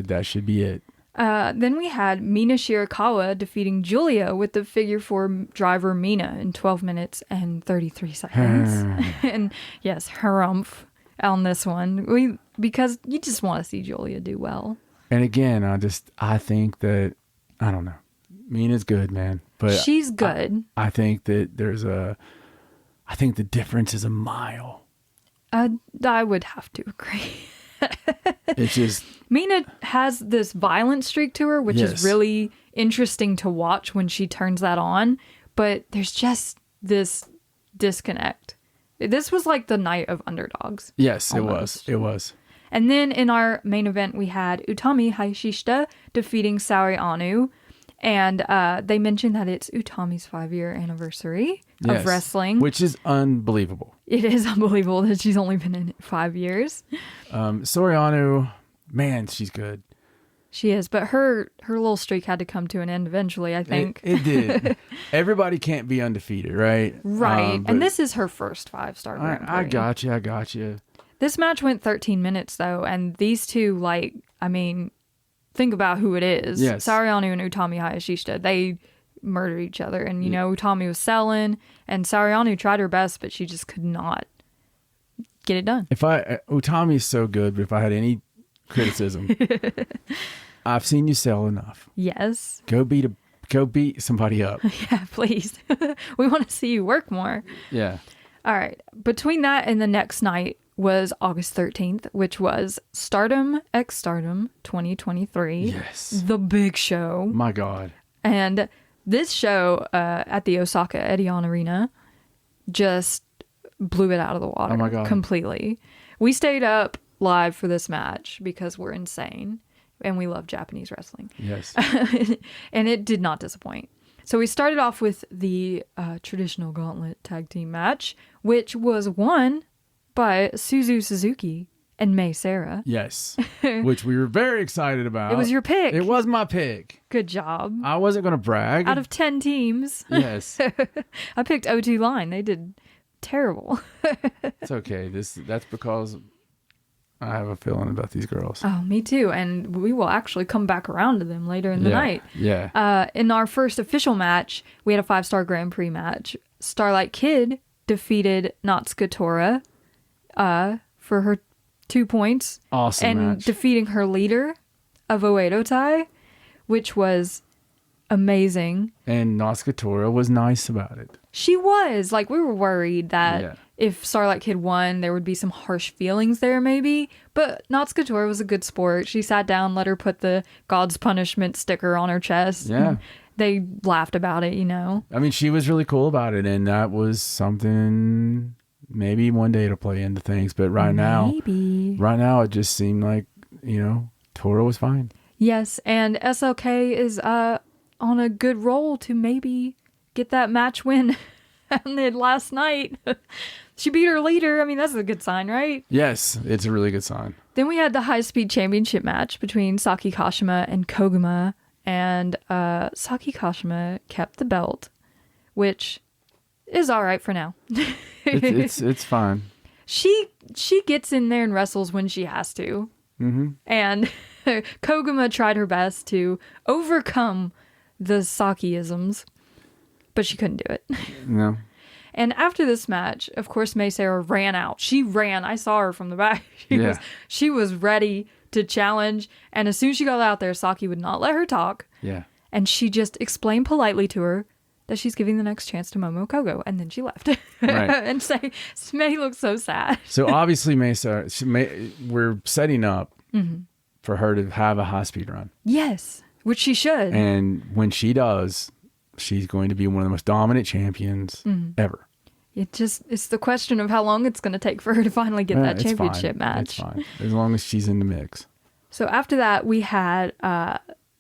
That should be it. Then we had Mina Shirakawa defeating Giulia with the figure 4 driver Mina in 12 minutes and 33 seconds. And yes, harumph on this one. Because you just want to see Giulia do well. And again, I think that, I don't know. Mina's good, man. But she's good. I think that I think the difference is a mile. I would have to agree. It's just... Mina has this violent streak to her, which is really interesting to watch when she turns that on. But there's just this disconnect. This was like the night of underdogs. Yes, almost. It was. And then in our main event, we had Utami Hayashishita defeating Saori Anu. And they mentioned that it's Utami's 5-year anniversary of wrestling. Which is unbelievable. It is unbelievable that she's only been in it 5 years. Saori Anu, man, she's good. She is, but her little streak had to come to an end eventually, I think. It did. Everybody can't be undefeated, right? Right. And this is her first 5-star Grand Prix. I got you. This match went 13 minutes, though, and these two, think about who it is. Yes. Saori Anu and Utami Hayashishita, murder each other. And, Utami was selling, and Sarianu tried her best, but she just could not get it done. Utami is so good, but if I had any criticism, I've seen you sell enough. Yes. Go beat somebody up. Yeah, please. We want to see you work more. Yeah. All right. Between that and the next night was August 13th, which was Stardom X Stardom 2023. Yes. The big show. My God. And this show at the Osaka Edion Arena just blew it out of the water. Oh my God. Completely. We stayed up live for this match because we're insane and we love Japanese wrestling. Yes. And it did not disappoint. So we started off with the traditional gauntlet tag team match, which was won by Suzu Suzuki and Mei Sarah. Yes. Which we were very excited about. It was your pick. It was my pick. Good job. I wasn't going to brag. Out of 10 teams. Yes. I picked O2 Line. They did terrible. It's okay. That's because I have a feeling about these girls. Oh, me too. And we will actually come back around to them later in the night. Yeah. In our first official match, we had a 5-star Grand Prix match. Starlight Kid defeated Natsuka Tora for her 2 points. Awesome and match. defeating her leader of Oedo Tai, which was amazing. And Natsuka Tora was nice about it. She was. Like, we were worried that if Starlight Kid won, there would be some harsh feelings there maybe. But Natsuka Tora was a good sport. She sat down, let her put the God's Punishment sticker on her chest. Yeah. They laughed about it, I mean, she was really cool about it. And that was something maybe one day to play into things. But right now, it just seemed like, Tora was fine. Yes. And SLK is on a good roll to maybe get that match win on the last night. She beat her leader. I mean, that's a good sign, right? Yes, it's a really good sign. Then we had the high-speed championship match between Saki Kashima and Koguma, and Saki Kashima kept the belt, which is all right for now. It's fine. She gets in there and wrestles when she has to. Mm-hmm. And Koguma tried her best to overcome the Saki-isms, but she couldn't do it. No. And after this match, of course, Mei Sarah ran out. She ran. I saw her from the back. She was ready to challenge. And as soon as she got out there, Saki would not let her talk. Yeah. And she just explained politely to her that she's giving the next chance to Momo Kogo. And then she left. Right. And Mei looked so sad. So obviously, Mei Sarah, we're setting up for her to have a high-speed run. Yes, which she should. And when she does, she's going to be one of the most dominant champions ever. It's the question of how long it's going to take for her to finally get that championship match. It's fine, as long as she's in the mix. So after that, we had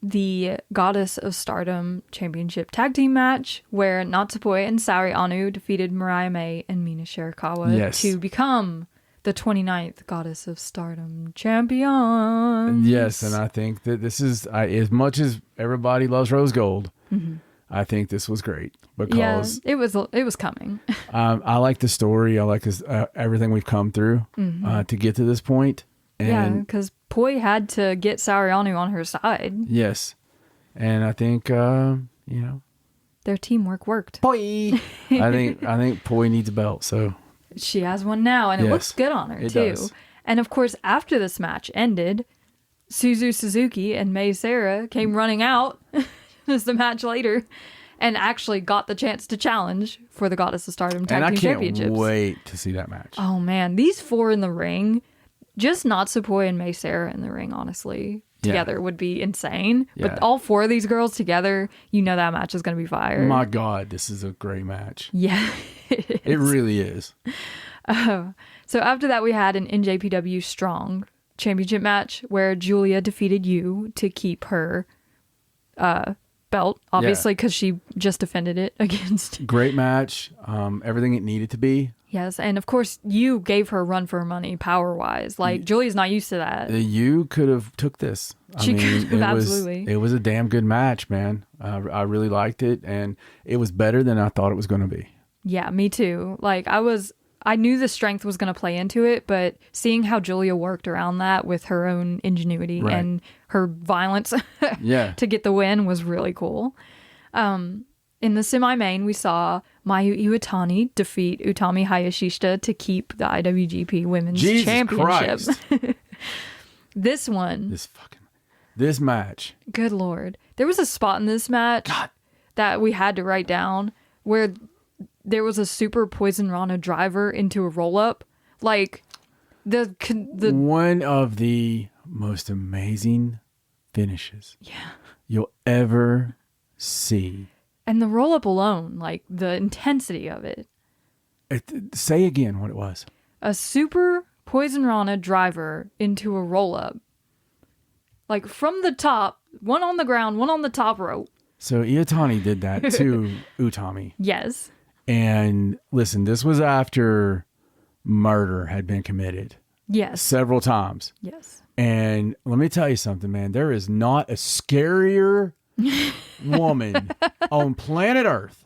the Goddess of Stardom Championship Tag Team match, where Natsupoi and Saori Anu defeated Mariah May and Mina Shirakawa to become the 29th Goddess of Stardom champion. Yes, and I think that this is, as much as everybody loves Rose Gold, I think this was great because it was coming. I like the story. I like everything we've come through to get to this point. And because Poi had to get Saori Anu on her side. Yes, and I think their teamwork worked. Poi. I think Poi needs a belt. So she has one now, and it looks good on her too. Does. And of course, after this match ended, Suzu Suzuki and Mei Sarah came running out. Just the match later, and actually got the chance to challenge for the Goddess of Stardom Tag Team Championships. And I can't wait to see that match. Oh man, these four in the ring, just Natsupoi and Mei Sarah in the ring, honestly, together would be insane. Yeah. But all four of these girls together, that match is going to be fire. My God, this is a great match. Yeah, it really is. So after that, we had an NJPW Strong Championship match where Giulia defeated Yu to keep her belt, obviously, because she just defended it against. Great match. Everything it needed to be. Yes, and of course, you gave her a run for her money, power-wise. Like, Julia's not used to that. You could have took this. She could have, absolutely. It was a damn good match, man. I really liked it, and it was better than I thought it was going to be. Yeah, me too. Like, I knew the strength was going to play into it, but seeing how Giulia worked around that with her own ingenuity and her violence to get the win was really cool. in the semi-main, we saw Mayu Iwatani defeat Utami Hayashishita to keep the IWGP Women's Jesus Championship. Christ. This match. Good Lord. There was a spot in this match that we had to write down where there was a super Poison Rana driver into a roll-up. Like, the one of the most amazing finishes you'll ever see. And the roll-up alone, like, the intensity of it. Say again what it was. A super Poison Rana driver into a roll-up. Like, from the top, one on the ground, one on the top rope. So Iwatani did that to Utami. Yes. And listen, this was after murder had been committed. Yes. Several times. Yes. And let me tell you something, man. There is not a scarier woman on planet Earth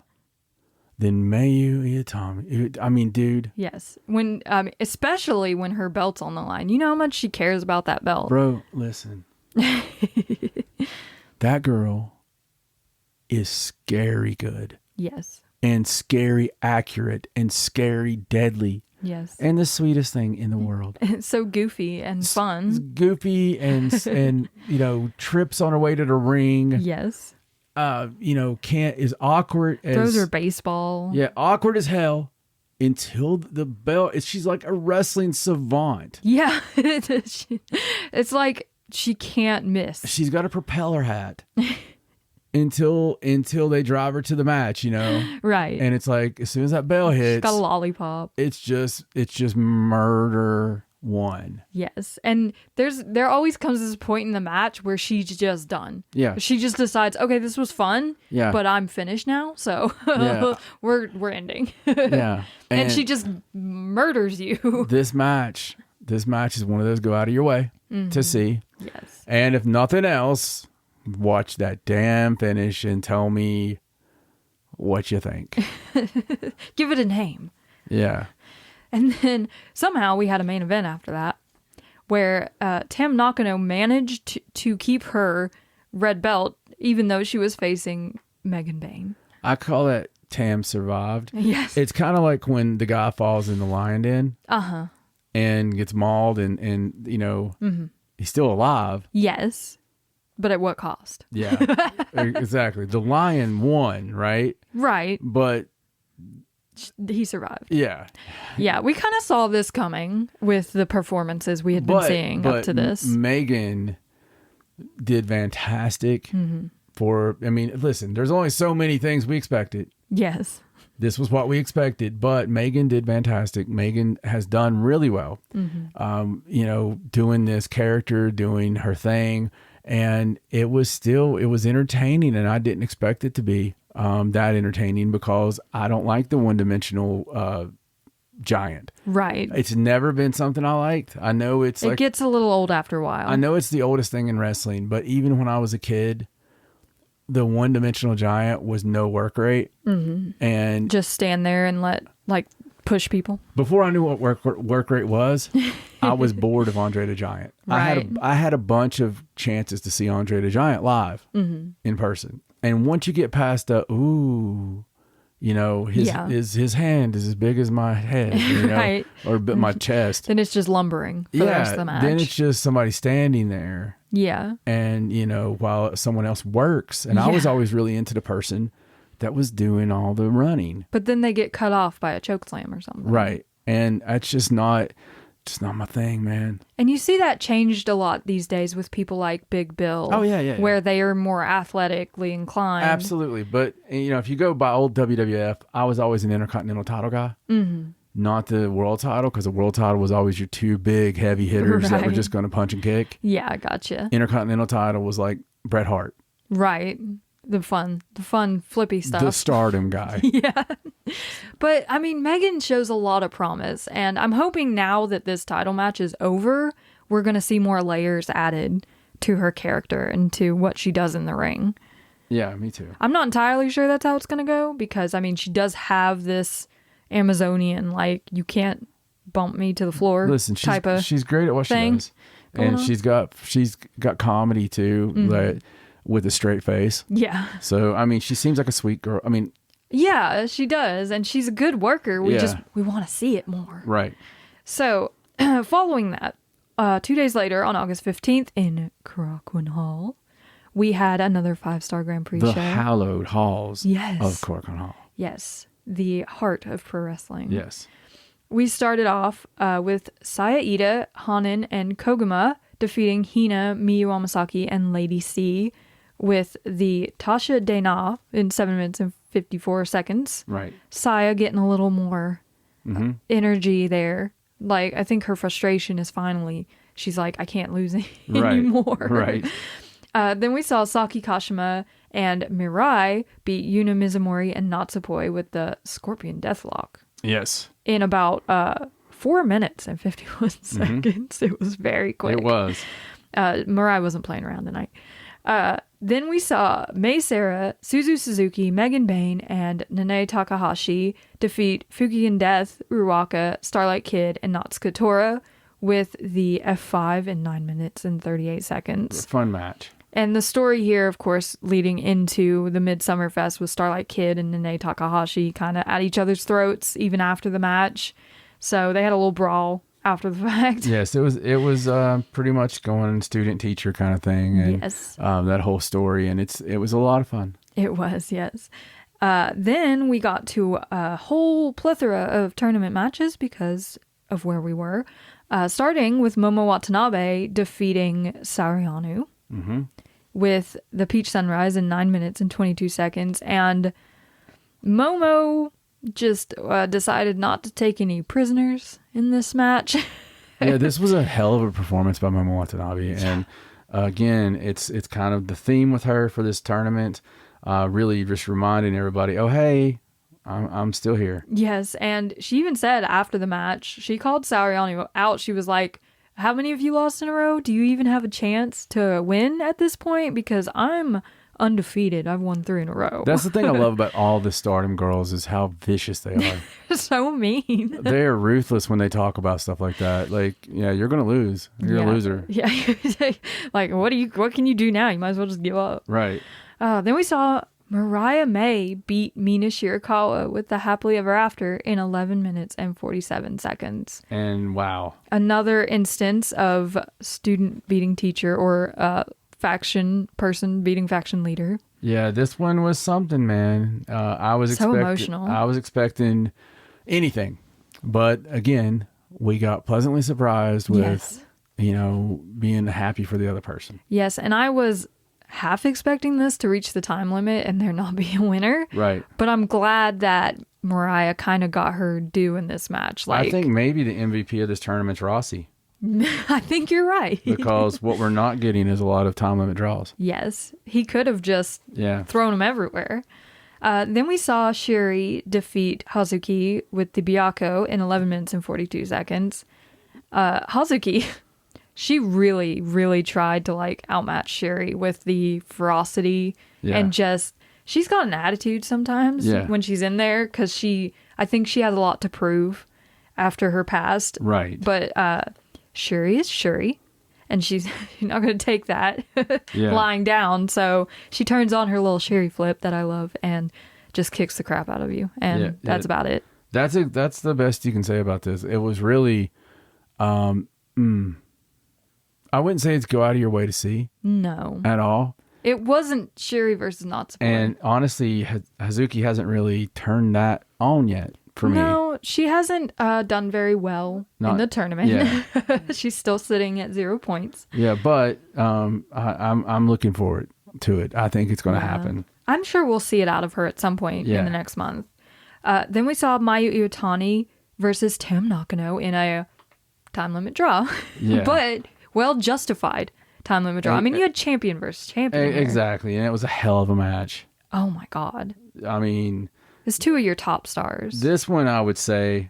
than Mayu Iwatani. I mean, dude. Yes. When, especially when her belt's on the line. You know how much she cares about that belt. Bro, listen. That girl is scary good. Yes. And scary accurate and scary deadly. Yes. And the sweetest thing in the world. It's so goofy and fun. Goofy and you know, trips on her way to the ring. Yes. You know, is awkward as throws her baseball. Yeah, awkward as hell until the bell. She's like a wrestling savant. Yeah. It's like she can't miss. She's got a propeller hat. Until they drive her to the match, you know? Right. And it's like, as soon as that bell hits, she's got a lollipop. It's just murder one. Yes. And there always comes this point in the match where she's just done. Yeah. She just decides, okay, this was fun. Yeah. But I'm finished now. So we're ending. Yeah. And she just murders you. This match is one of those go out of your way to see. Yes. And if nothing else, watch that damn finish and tell me what you think. Give it a name. Yeah. And then somehow we had a main event after that where Tam Nakano managed to keep her red belt even though she was facing Megan Bayne. I call that Tam survived. Yes. It's kind of like when the guy falls in the lion den. Uh-huh. And gets mauled and you know, he's still alive. Yes. But at what cost? Yeah, exactly. The lion won, right? Right. But he survived. Yeah. Yeah, we kind of saw this coming with the performances we had been seeing up to this. Megan did fantastic I mean, listen, there's only so many things we expected. Yes. This was what we expected, but Megan did fantastic. Megan has done really well. You know, doing this character, doing her thing. And it was entertaining, and I didn't expect it to be that entertaining because I don't like the one-dimensional giant. Right. It's never been something I liked. I know it gets a little old after a while. I know it's the oldest thing in wrestling, but even when I was a kid, the one-dimensional giant was no work rate. And just stand there and push people. Before I knew what work rate was, I was bored of Andre the Giant. Right. I had a bunch of chances to see Andre the Giant live in person. And once you get past you know, his hand is as big as my head, you know, right. or my chest. Then it's just lumbering for the rest of the match. Then it's just somebody standing there. Yeah. And, you know, while someone else works. And I was always really into the person that was doing all the running. But then they get cut off by a chokeslam or something. Right. And that's just not my thing, man. And you see that changed a lot these days with people like Big Bill. Oh, yeah. Where they are more athletically inclined. Absolutely. But, you know, if you go by old WWF, I was always an Intercontinental title guy. Not the world title, because the world title was always your two big heavy hitters that were just going to punch and kick. Yeah, I gotcha. Intercontinental title was like Bret Hart. Right. The fun flippy stuff. The Stardom guy. Yeah. But I mean, Megan shows a lot of promise, and I'm hoping now that this title match is over, we're going to see more layers added to her character and to what she does in the ring. Yeah, me too. I'm not entirely sure that's how it's going to go because I mean, she does have this Amazonian, like, you can't bump me to the floor. Listen, she's great at what she does. And she's got comedy too. Like, with a straight face. Yeah. So, I mean, she seems like a sweet girl. I mean, yeah, she does. And she's a good worker. We want to see it more. Right. So, following that, 2 days later, on August 15th in Crockwin Hall, we had another 5-star Grand Prix show. The hallowed halls of Crockwin Hall. Yes. The heart of pro wrestling. Yes. We started off with Saya Ida, Hanan, and Koguma defeating Hina, Miyu Amasaki, and Lady C with the Tasha Dana in 7 minutes and 54 seconds. Right. Saya getting a little more energy there. Like, I think her frustration is finally, she's like, I can't lose anymore. Right. Then we saw Saki Kashima and Mirai beat Yuna Mizumori and Natsupoi with the Scorpion Deathlock. Yes. In about 4 minutes and 51 seconds. It was very quick. It was. Mirai wasn't playing around tonight. Then we saw Mei Sara, Suzu Suzuki, Megan Bain, and Nanae Takahashi defeat Fukigen Death, Ruaka, Starlight Kid, and Natsuka Tora with the F5 in 9 minutes and 38 seconds. A fun match. And the story here, of course, leading into the Midsummer Fest was Starlight Kid and Nanae Takahashi kind of at each other's throats even after the match. So they had a little brawl after the fact. Yes, it was pretty much going student-teacher kind of thing. And, yes. That whole story, and it was a lot of fun. It was, yes. Then we got to a whole plethora of tournament matches because of where we were. Starting with Momo Watanabe defeating Sarianu. Mm-hmm. With the Peach Sunrise in 9 minutes and 22 seconds. And Momo just decided not to take any prisoners in this match. Yeah, this was a hell of a performance by Momo Watanabe. And again, it's kind of the theme with her for this tournament. Really just reminding everybody, oh, hey, I'm still here. Yes, and she even said after the match, she called Sarianu out. She was like, how many of you lost in a row? Do you even have a chance to win at this point? Because I'm undefeated. I've won 3 in a row. That's the thing I love about all the Stardom girls is how vicious they are. So mean. They are ruthless when they talk about stuff like that. Like, yeah, you're going to lose. You're a loser. Yeah. Like, what can you do now? You might as well just give up. Right. Then we saw Mariah May beat Mina Shirakawa with the Happily Ever After in 11 minutes and 47 seconds. And wow. Another instance of student beating teacher or faction person beating faction leader. Yeah, this one was something, man. I was emotional. I was expecting anything. But again, we got pleasantly surprised with, being happy for the other person. Yes, and I was half expecting this to reach the time limit and there not be a winner. Right. But I'm glad that Mariah kind of got her due in this match. Like, I think maybe the MVP of this tournament's Rossi. I think you're right. Because what we're not getting is a lot of time limit draws. Yes. He could have just thrown them everywhere. Then we saw Shuri defeat Hazuki with the Byako in 11 minutes and 42 seconds. Hazuki... She really, really tried to outmatch Sherry with the ferocity and she's got an attitude sometimes when she's in there because I think she has a lot to prove after her past. Right. But Sherry is Sherry and she's not going to take that lying down. So she turns on her little Sherry flip that I love and just kicks the crap out of you. And that's about it. That's the best you can say about this. It was really... I wouldn't say it's go out of your way to see. No. At all. It wasn't Shuri versus Natsupoi. And honestly, Hazuki hasn't really turned that on yet for me. No, she hasn't done very well in the tournament. Yeah. She's still sitting at 0 points. Yeah, but I'm looking forward to it. I think it's going to happen. I'm sure we'll see it out of her at some point in the next month. Then we saw Mayu Iwatani versus Tam Nakano in a time limit draw. Yeah. But... well justified time limit draw. I mean, you had champion versus champion. Exactly. And it was a hell of a match. Oh my God. I mean, it's 2 of your top stars. This one, I would say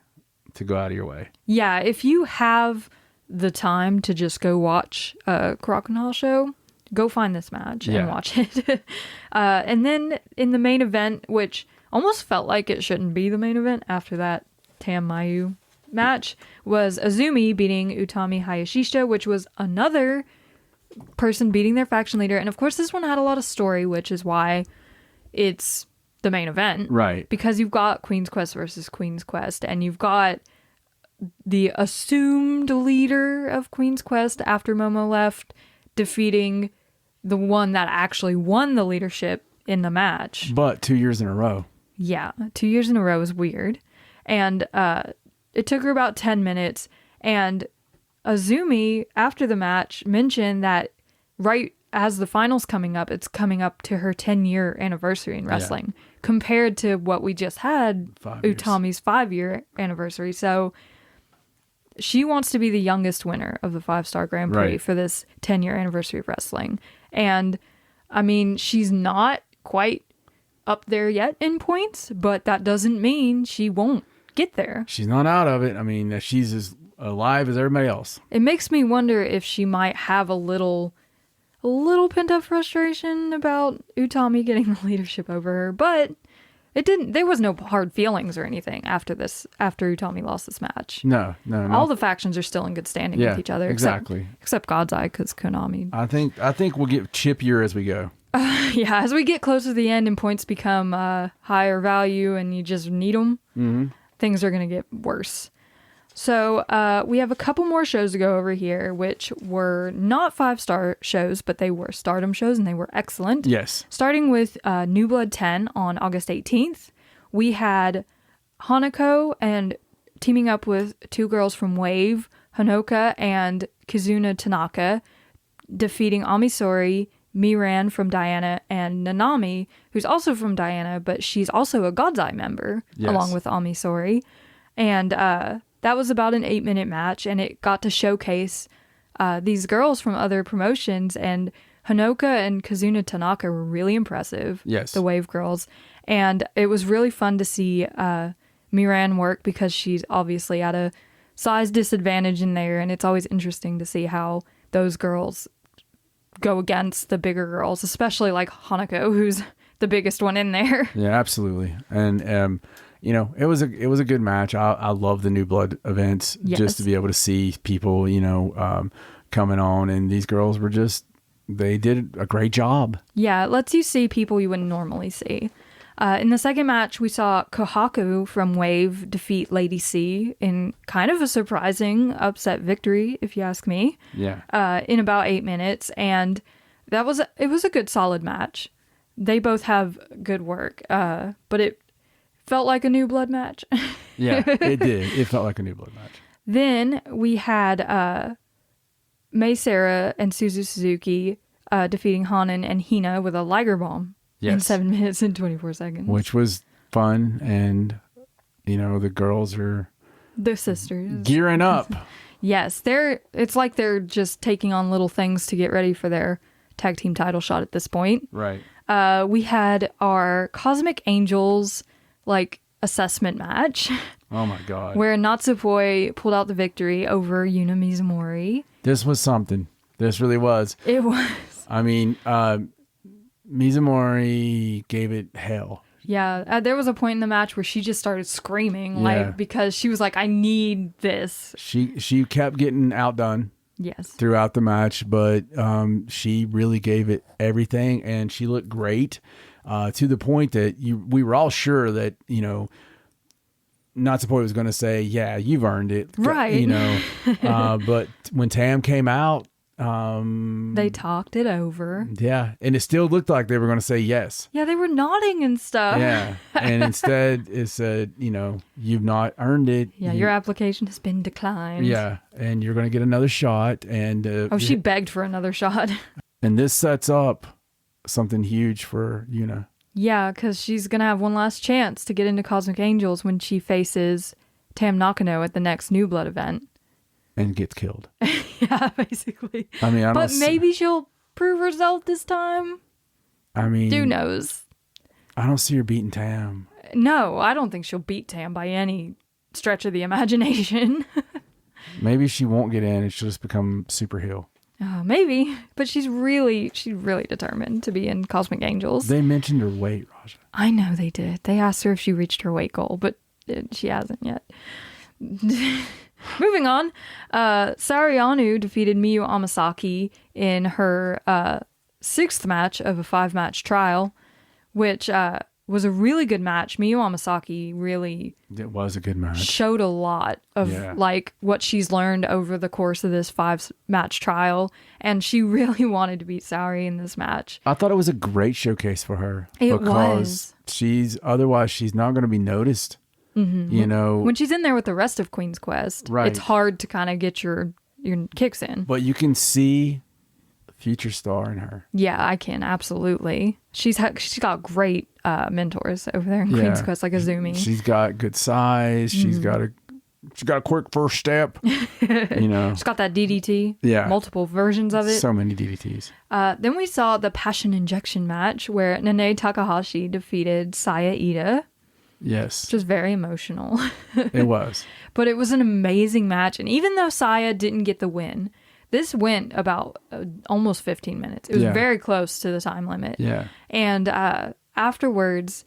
to go out of your way. Yeah. If you have the time to just go watch a Crocodile show, go find this match and watch it. And then in the main event, which almost felt like it shouldn't be the main event after that Tam Mayu match, was Azumi beating Utami Hayashishita, which was another person beating their faction leader. And of course, this one had a lot of story, which is why it's the main event. Right. Because you've got Queen's Quest versus Queen's Quest, and you've got the assumed leader of Queen's Quest after Momo left defeating the one that actually won the leadership in the match. But 2 years in a row. Yeah, 2 years in a row is weird. And it took her about 10 minutes. And Azumi, after the match, mentioned that right as the finals coming up, it's coming up to her 10-year anniversary in wrestling, compared to what we just had, Utami's 5-year anniversary. So she wants to be the youngest winner of the 5-Star Grand Prix for this 10-year anniversary of wrestling. And, I mean, she's not quite up there yet in points, but that doesn't mean she won't get there. She's not out of it. I mean, she's as alive as everybody else. It makes me wonder if she might have a little pent-up frustration about Utami getting the leadership over her, but it didn't. There was no hard feelings or anything after Utami lost this match. No. All the factions are still in good standing with each other. Exactly. Except God's Eye, because Konami. I think we'll get chippier as we go. Yeah, as we get closer to the end and points become higher value and you just need them, things are going to get worse. So we have a couple more shows to go over here, which were not 5-star shows, but they were Stardom shows, and they were excellent. Yes. Starting with New Blood 10 on August 18th, we had Hanako and teaming up with two girls from Wave, Hanoka and Kizuna Tanaka, defeating Amisori, Miran from Diana, and Nanami, who's also from Diana, but she's also a God's Eye member, along with Amisori. And that was about an 8-minute match, and it got to showcase these girls from other promotions, and Hanoka and Kizuna Tanaka were really impressive. Yes. The Wave girls. And it was really fun to see Miran work, because she's obviously at a size disadvantage in there, and it's always interesting to see how those girls go against the bigger girls, especially like Hanako, who's the biggest one in there. Yeah, absolutely. And you know, it was a good match. I love the New Blood events, just to be able to see people, you know, coming on, and these girls were they did a great job. Yeah, it lets you see people you wouldn't normally see. In the second match, we saw Kohaku from Wave defeat Lady C in kind of a surprising upset victory, if you ask me. Yeah. In about 8 minutes, and it was a good solid match. They both have good work, but it felt like a New Blood match. Yeah, it did. It felt like a New Blood match. Then we had Mei Sarah and Suzu Suzuki defeating Hanan and Hina with a Liger Bomb in 7 minutes and 24 seconds. Which was fun, and, you know, the girls are... They're sisters. Gearing up. Yes, it's like they're just taking on little things to get ready for their tag team title shot at this point. Right. We had our Cosmic Angels assessment match. Oh my god. Where Natsupoi pulled out the victory over Yuna Mizumori. This was something. This really was. It was. I mean, Mizumori gave it hell. Yeah, there was a point in the match where she just started screaming, because she was like, I need this. She kept getting outdone. Yes. Throughout the match, but she really gave it everything, and she looked great, to the point that we were all sure that, you know, Natsupoi was going to say, yeah, you've earned it. Right. You know, but when Tam came out, they talked it over. Yeah. And it still looked like they were going to say yes. Yeah, they were nodding and stuff. Yeah. And instead it said, you know, you've not earned it. Yeah, your application has been declined. Yeah. And you're going to get another shot. And she begged for another shot. And this sets up something huge for Yuna. Yeah, because she's going to have one last chance to get into Cosmic Angels when she faces Tam Nakano at the next New Blood event. And gets killed. Yeah, basically. I mean, but maybe she'll prove herself this time. I mean, who knows? I don't see her beating Tam. No, I don't think she'll beat Tam by any stretch of the imagination. Maybe she won't get in and she'll just become super heel. Maybe, but she's really determined to be in Cosmic Angels. They mentioned her weight, Raja. I know they did. They asked her if she reached her weight goal, but she hasn't yet. Moving on, Saori Anou defeated Miyu Amasaki in her 6th match of a 5-match trial, which was a really good match. Miyu Amasaki really It was a good match. showed a lot of like what she's learned over the course of this 5-match trial, and she really wanted to beat Saori in this match. I thought it was a great showcase for her. It because was. Otherwise she's not going to be noticed. You know, When she's in there with the rest of Queen's Quest, Right. it's hard to kind of get your kicks in. but you can see the future star in her. Yeah, I can, absolutely. She's got great mentors over there in Queen's Quest, like Azumi. She's got good size. She's got a quick first step. You know, She's got that DDT. Yeah. Multiple versions of it. so many DDTs. Then we saw the Passion Injection match where Nene Takahashi defeated Saya Ida, Yes, which was very emotional. it was. But it was an amazing match. And even though Saya didn't get the win, this went about almost 15 minutes. It was very close to the time limit. Yeah. And afterwards,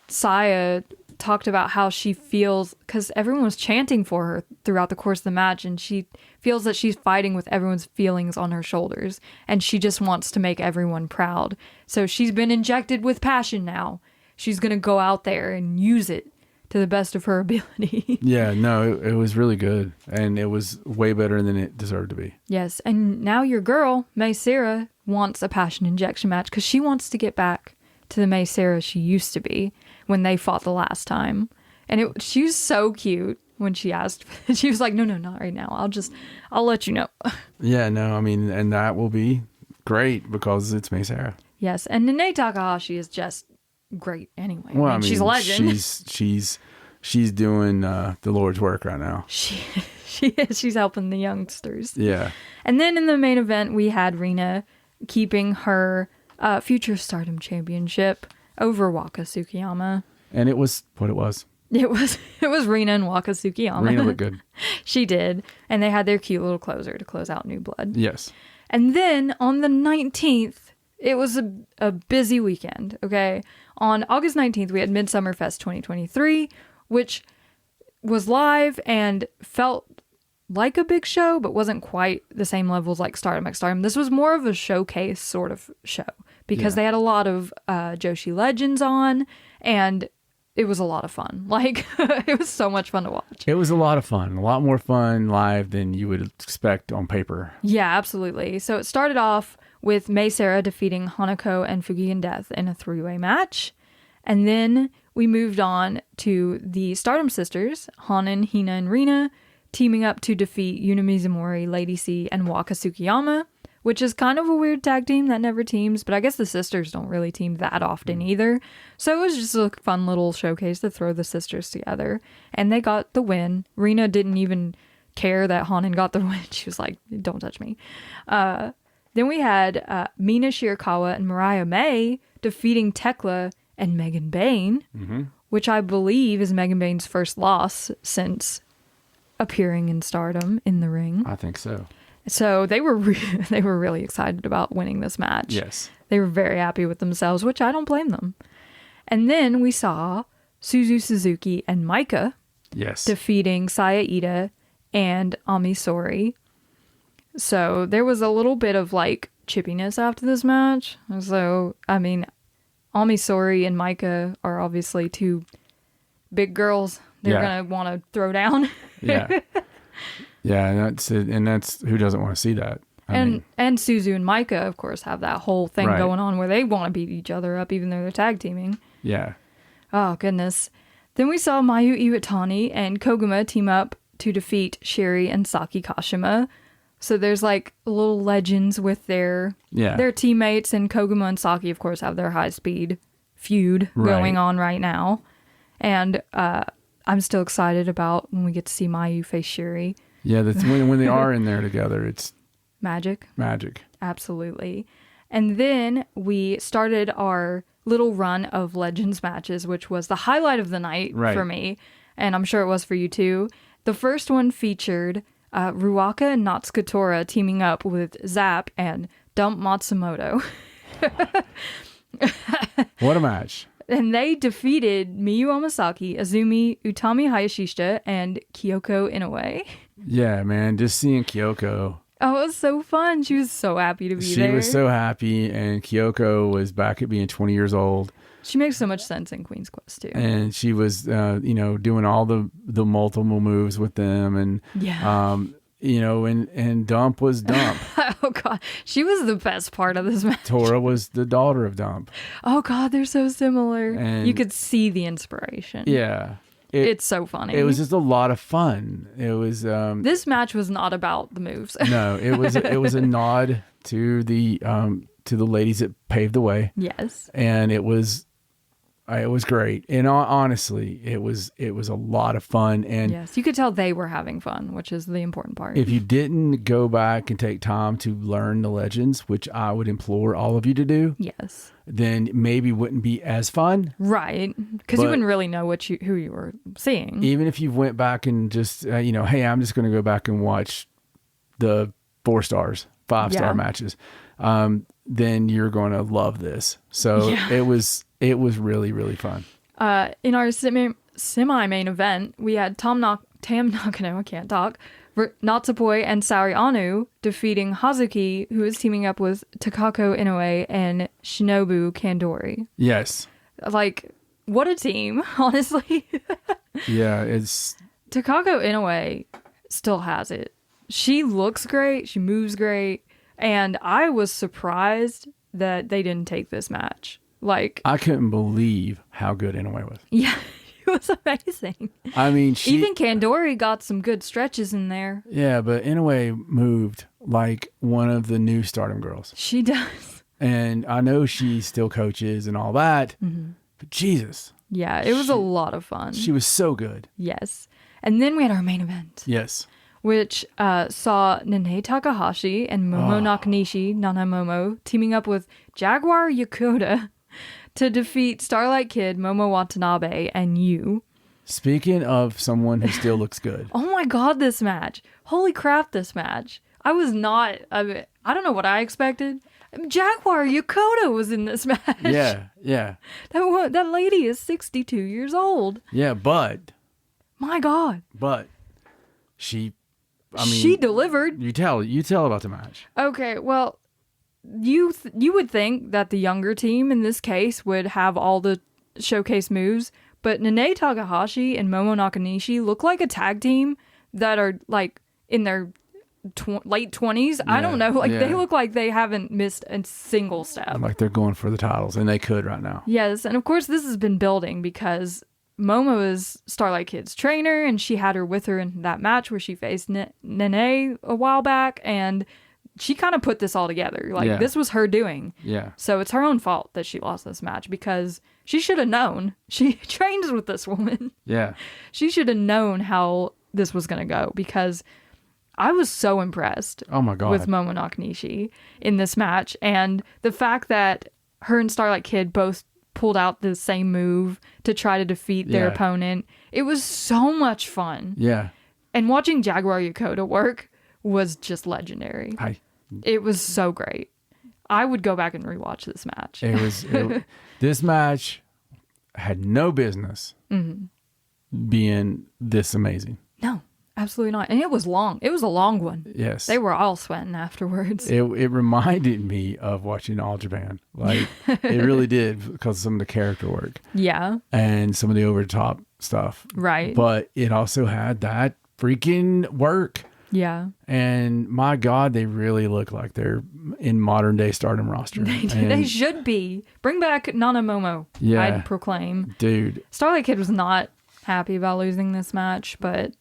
Saya talked about how she feels, because everyone was chanting for her throughout the course of the match, and she feels that she's fighting with everyone's feelings on her shoulders, and she just wants to make everyone proud. So she's been injected with passion now. She's going to go out there and use it to the best of her ability. Yeah, no, it was really good. And it was way better than it deserved to be. Yes, and now your girl, May Sarah, wants a passion injection match because she wants to get back to the May Sarah she used to be when they fought the last time. And she was so cute when she asked. She was like, no, not right now. I'll let you know. Yeah, no, I mean, and that will be great because it's May Sarah. Yes, and Nene Takahashi is just great anyway. Well, I mean, she's a legend. She's doing the Lord's work right now. She is. She's helping the youngsters. Yeah. And then in the main event, we had Rina keeping her future Stardom Championship over Waka Tsukiyama. And it was what it was. It was Rina and Waka Tsukiyama. Rina looked good. She did. And they had their cute little closer to close out New Blood. Yes. And then on the 19th, it was a busy weekend, okay? On August 19th, we had Midsummer Fest 2023, which was live and felt like a big show, but wasn't quite the same levels like Stardom X Stardom. This was more of a showcase sort of show because they had a lot of Joshi legends on, and it was a lot of fun. Like, it was so much fun to watch. It was a lot of fun. A lot more fun live than you would expect on paper. Yeah, absolutely. So it started off with May Sarah defeating Hanako and Fukigen Death in a 3-way match. And then we moved on to the Stardom sisters, Hanan, Hina, and Rina, teaming up to defeat Yuna Mizumori, Lady C, and Waka Tsukiyama, which is kind of a weird tag team that never teams, but I guess the sisters don't really team that often either. So it was just a fun little showcase to throw the sisters together. And they got the win. Rina didn't even care that Hanan got the win. She was like, don't touch me. Then we had Mina Shirakawa and Mariah May defeating Tekla and Megan Bain, which I believe is Megan Bain's first loss since appearing in Stardom in the ring. I think so. So they were they were really excited about winning this match. Yes. They were very happy with themselves, which I don't blame them. And then we saw Suzu Suzuki and Maika defeating Saya Ida and Ami Sourei. So there was a little bit of like chippiness after this match. So, I mean, Ami Sourei and Maika are obviously two big girls. They're going to want to throw down. Yeah. Yeah, and that's who doesn't want to see that. And Suzu and Maika, of course, have that whole thing going on where they want to beat each other up even though they're tag teaming. Yeah. Oh, goodness. Then we saw Mayu Iwatani and Koguma team up to defeat Shiri and Saki Kashima. So there's like little legends with their teammates, and Koguma and Saki, of course, have their high-speed feud going on right now. And I'm still excited about when we get to see Mayu face Shiri. Yeah, that's when they are in there together, it's magic. Magic. Absolutely. And then we started our little run of Legends matches, which was the highlight of the night for me. And I'm sure it was for you too. The first one featured Ruaka and Natsukatora teaming up with Zap and Dump Matsumoto. What a match. And they defeated Miyu Amasaki, Azumi, Utami Hayashishita, and Kyoko Inoue. Yeah, man. Just seeing Kyoko. Oh, it was so fun. She was so happy to be She there. was so happy, and Kyoko was back at being 20 years old. She makes so much sense in Queen's Quest, too. And she was, doing all the multiple moves with them. And, and Dump was Dump. Oh, God. She was the best part of this match. Tora was the daughter of Dump. Oh, God. They're so similar. And you could see the inspiration. Yeah. It's so funny. It was just a lot of fun. It was this match was not about the moves. No, it was a nod to the ladies that paved the way. Yes. And it was great. And honestly, it was a lot of fun. And yes, you could tell they were having fun, which is the important part. If you didn't go back and take time to learn the legends, which I would implore all of you to do, yes, then maybe wouldn't be as fun. Right. Because you wouldn't really know who you were seeing. Even if you went back and just, hey, I'm just going to go back and watch the 4-stars, 5-star matches, then you're going to love this. So it was really, really fun. In our semi-main event, we had Tam Nakano, I can't talk, Natsupoi and Saori Anu defeating Hazuki, who is teaming up with Takako Inoue and Shinobu Kandori. Yes. Like, what a team, honestly. Yeah, it's... Takako Inoue still has it. She looks great, she moves great, and I was surprised that they didn't take this match. Like, I couldn't believe how good Inoue was. Yeah, it was amazing. I mean, even Kandori got some good stretches in there. Yeah, but Inoue moved like one of the new Stardom girls. She does. And I know she still coaches and all that, but Jesus. Yeah, it was a lot of fun. She was so good. Yes. And then we had our main event. Yes. Which saw Nene Takahashi and Momo Nakanishi, Nana Momo, teaming up with Jaguar Yokota to defeat Starlight Kid, Momo Watanabe, and you. Speaking of someone who still looks good. Oh my God, this match. Holy crap, this match. I don't know what I expected. Jaguar Yokota was in this match. Yeah. That lady is 62 years old. Yeah, but. My God. But she delivered. You tell about the match. Okay, well, you would think that the younger team in this case would have all the showcase moves, but Nene Takahashi and Momo Nakanishi look like a tag team that are like in their late 20s. I don't know. They look like they haven't missed a single step. Like they're going for the titles, and they could right now. Yes, and of course this has been building because Momo is Starlight Kid's trainer, and she had her with her in that match where she faced Nene a while back, and she kind of put this all together. This was her doing. Yeah. So it's her own fault that she lost this match because she should have known. She trains with this woman. Yeah. She should have known how this was going to go because I was so impressed. Oh my God. With Momo Nakanishi in this match, and the fact that her and Starlight Kid both pulled out the same move to try to defeat their opponent. It was so much fun. Yeah. And watching Jaguar Yokota work was just legendary. It was so great. I would go back and rewatch this match. This match had no business being this amazing. No, absolutely not. And it was long. It was a long one. Yes. They were all sweating afterwards. It reminded me of watching All Japan. Like, it really did because of some of the character work. Yeah. And some of the over-the-top stuff. Right. But it also had that freaking work. Yeah. And my God, they really look like they're in modern day Stardom roster. They should be. Bring back Nana Momo. Yeah. I'd proclaim. Dude. Starlight Kid was not happy about losing this match, but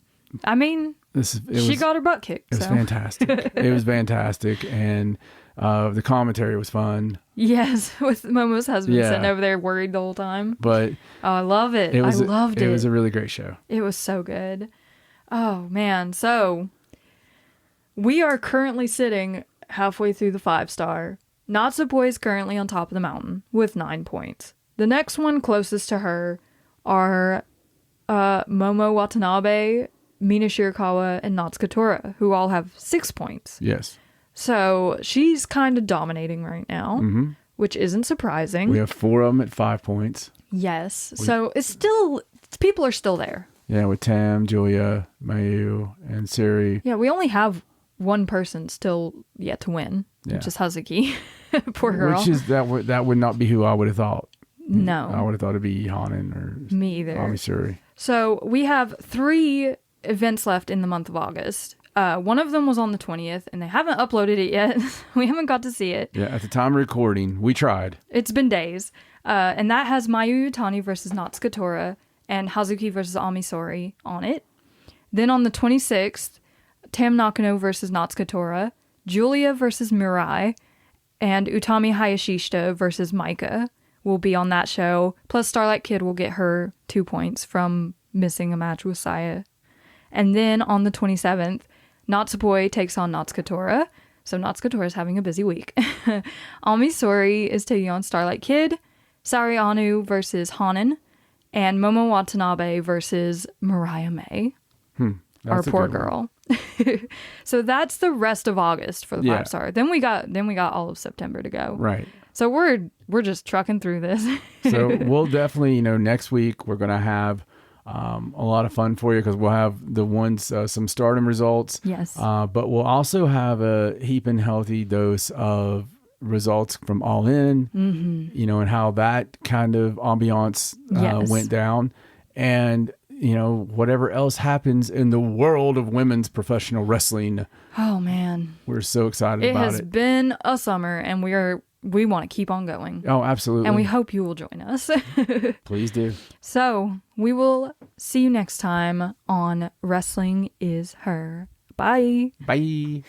I mean, she got her butt kicked. It was fantastic. It was fantastic. And the commentary was fun. Yes, with Momo's husband sitting over there worried the whole time. But I love it. I loved it. It was a really great show. It was so good. Oh, man. So we are currently sitting halfway through the 5-star. Natsupoi is currently on top of the mountain with 9 points. The next one closest to her are Momo Watanabe, Mina Shirakawa, and Natsuko Tora, who all have 6 points. Yes. So she's kind of dominating right now. which isn't surprising. We have 4 of them at 5 points. Yes. So it's still, people are still there. Yeah, with Tam, Giulia, Mayu, and Siri. Yeah, we only have one person still yet to win, which is Hazuki. Poor girl. Which is, that would not be who I would have thought. No. I would have thought it'd be Hanan or Me either. Ami Suri. So we have 3 events left in the month of August. One of them was on the 20th, and they haven't uploaded it yet. We haven't got to see it. Yeah, at the time of recording, we tried. It's been days. And that has Mayu Utani versus Natsuka Tora and Hazuki versus Ami Sori on it. Then on the 26th, Tam Nakano versus Natsuka Tora, Giulia versus Mirai, and Utami Hayashishita versus Maika will be on that show. Plus Starlight Kid will get her 2 points from missing a match with Saya. And then on the 27th, Natsupoi takes on Natsuka Tora. So Natsuka Tora is having a busy week. Ami Sori is taking on Starlight Kid, Sari Anu versus Hanan, and Momo Watanabe versus Mariah May. Our poor girl. So that's the rest of August for the 5-star. Then we got all of September to go. Right. So we're just trucking through this. So we'll definitely, next week we're going to have a lot of fun for you because we'll have the ones, some Stardom results. Yes. But we'll also have a heaping healthy dose of results from All In, and how that kind of ambiance went down. And, whatever else happens in the world of women's professional wrestling. Oh, man. We're so excited about it. It has been a summer, and we want to keep on going. Oh, absolutely. And we hope you will join us. Please do. So we will see you next time on Wrestling is Her. Bye. Bye.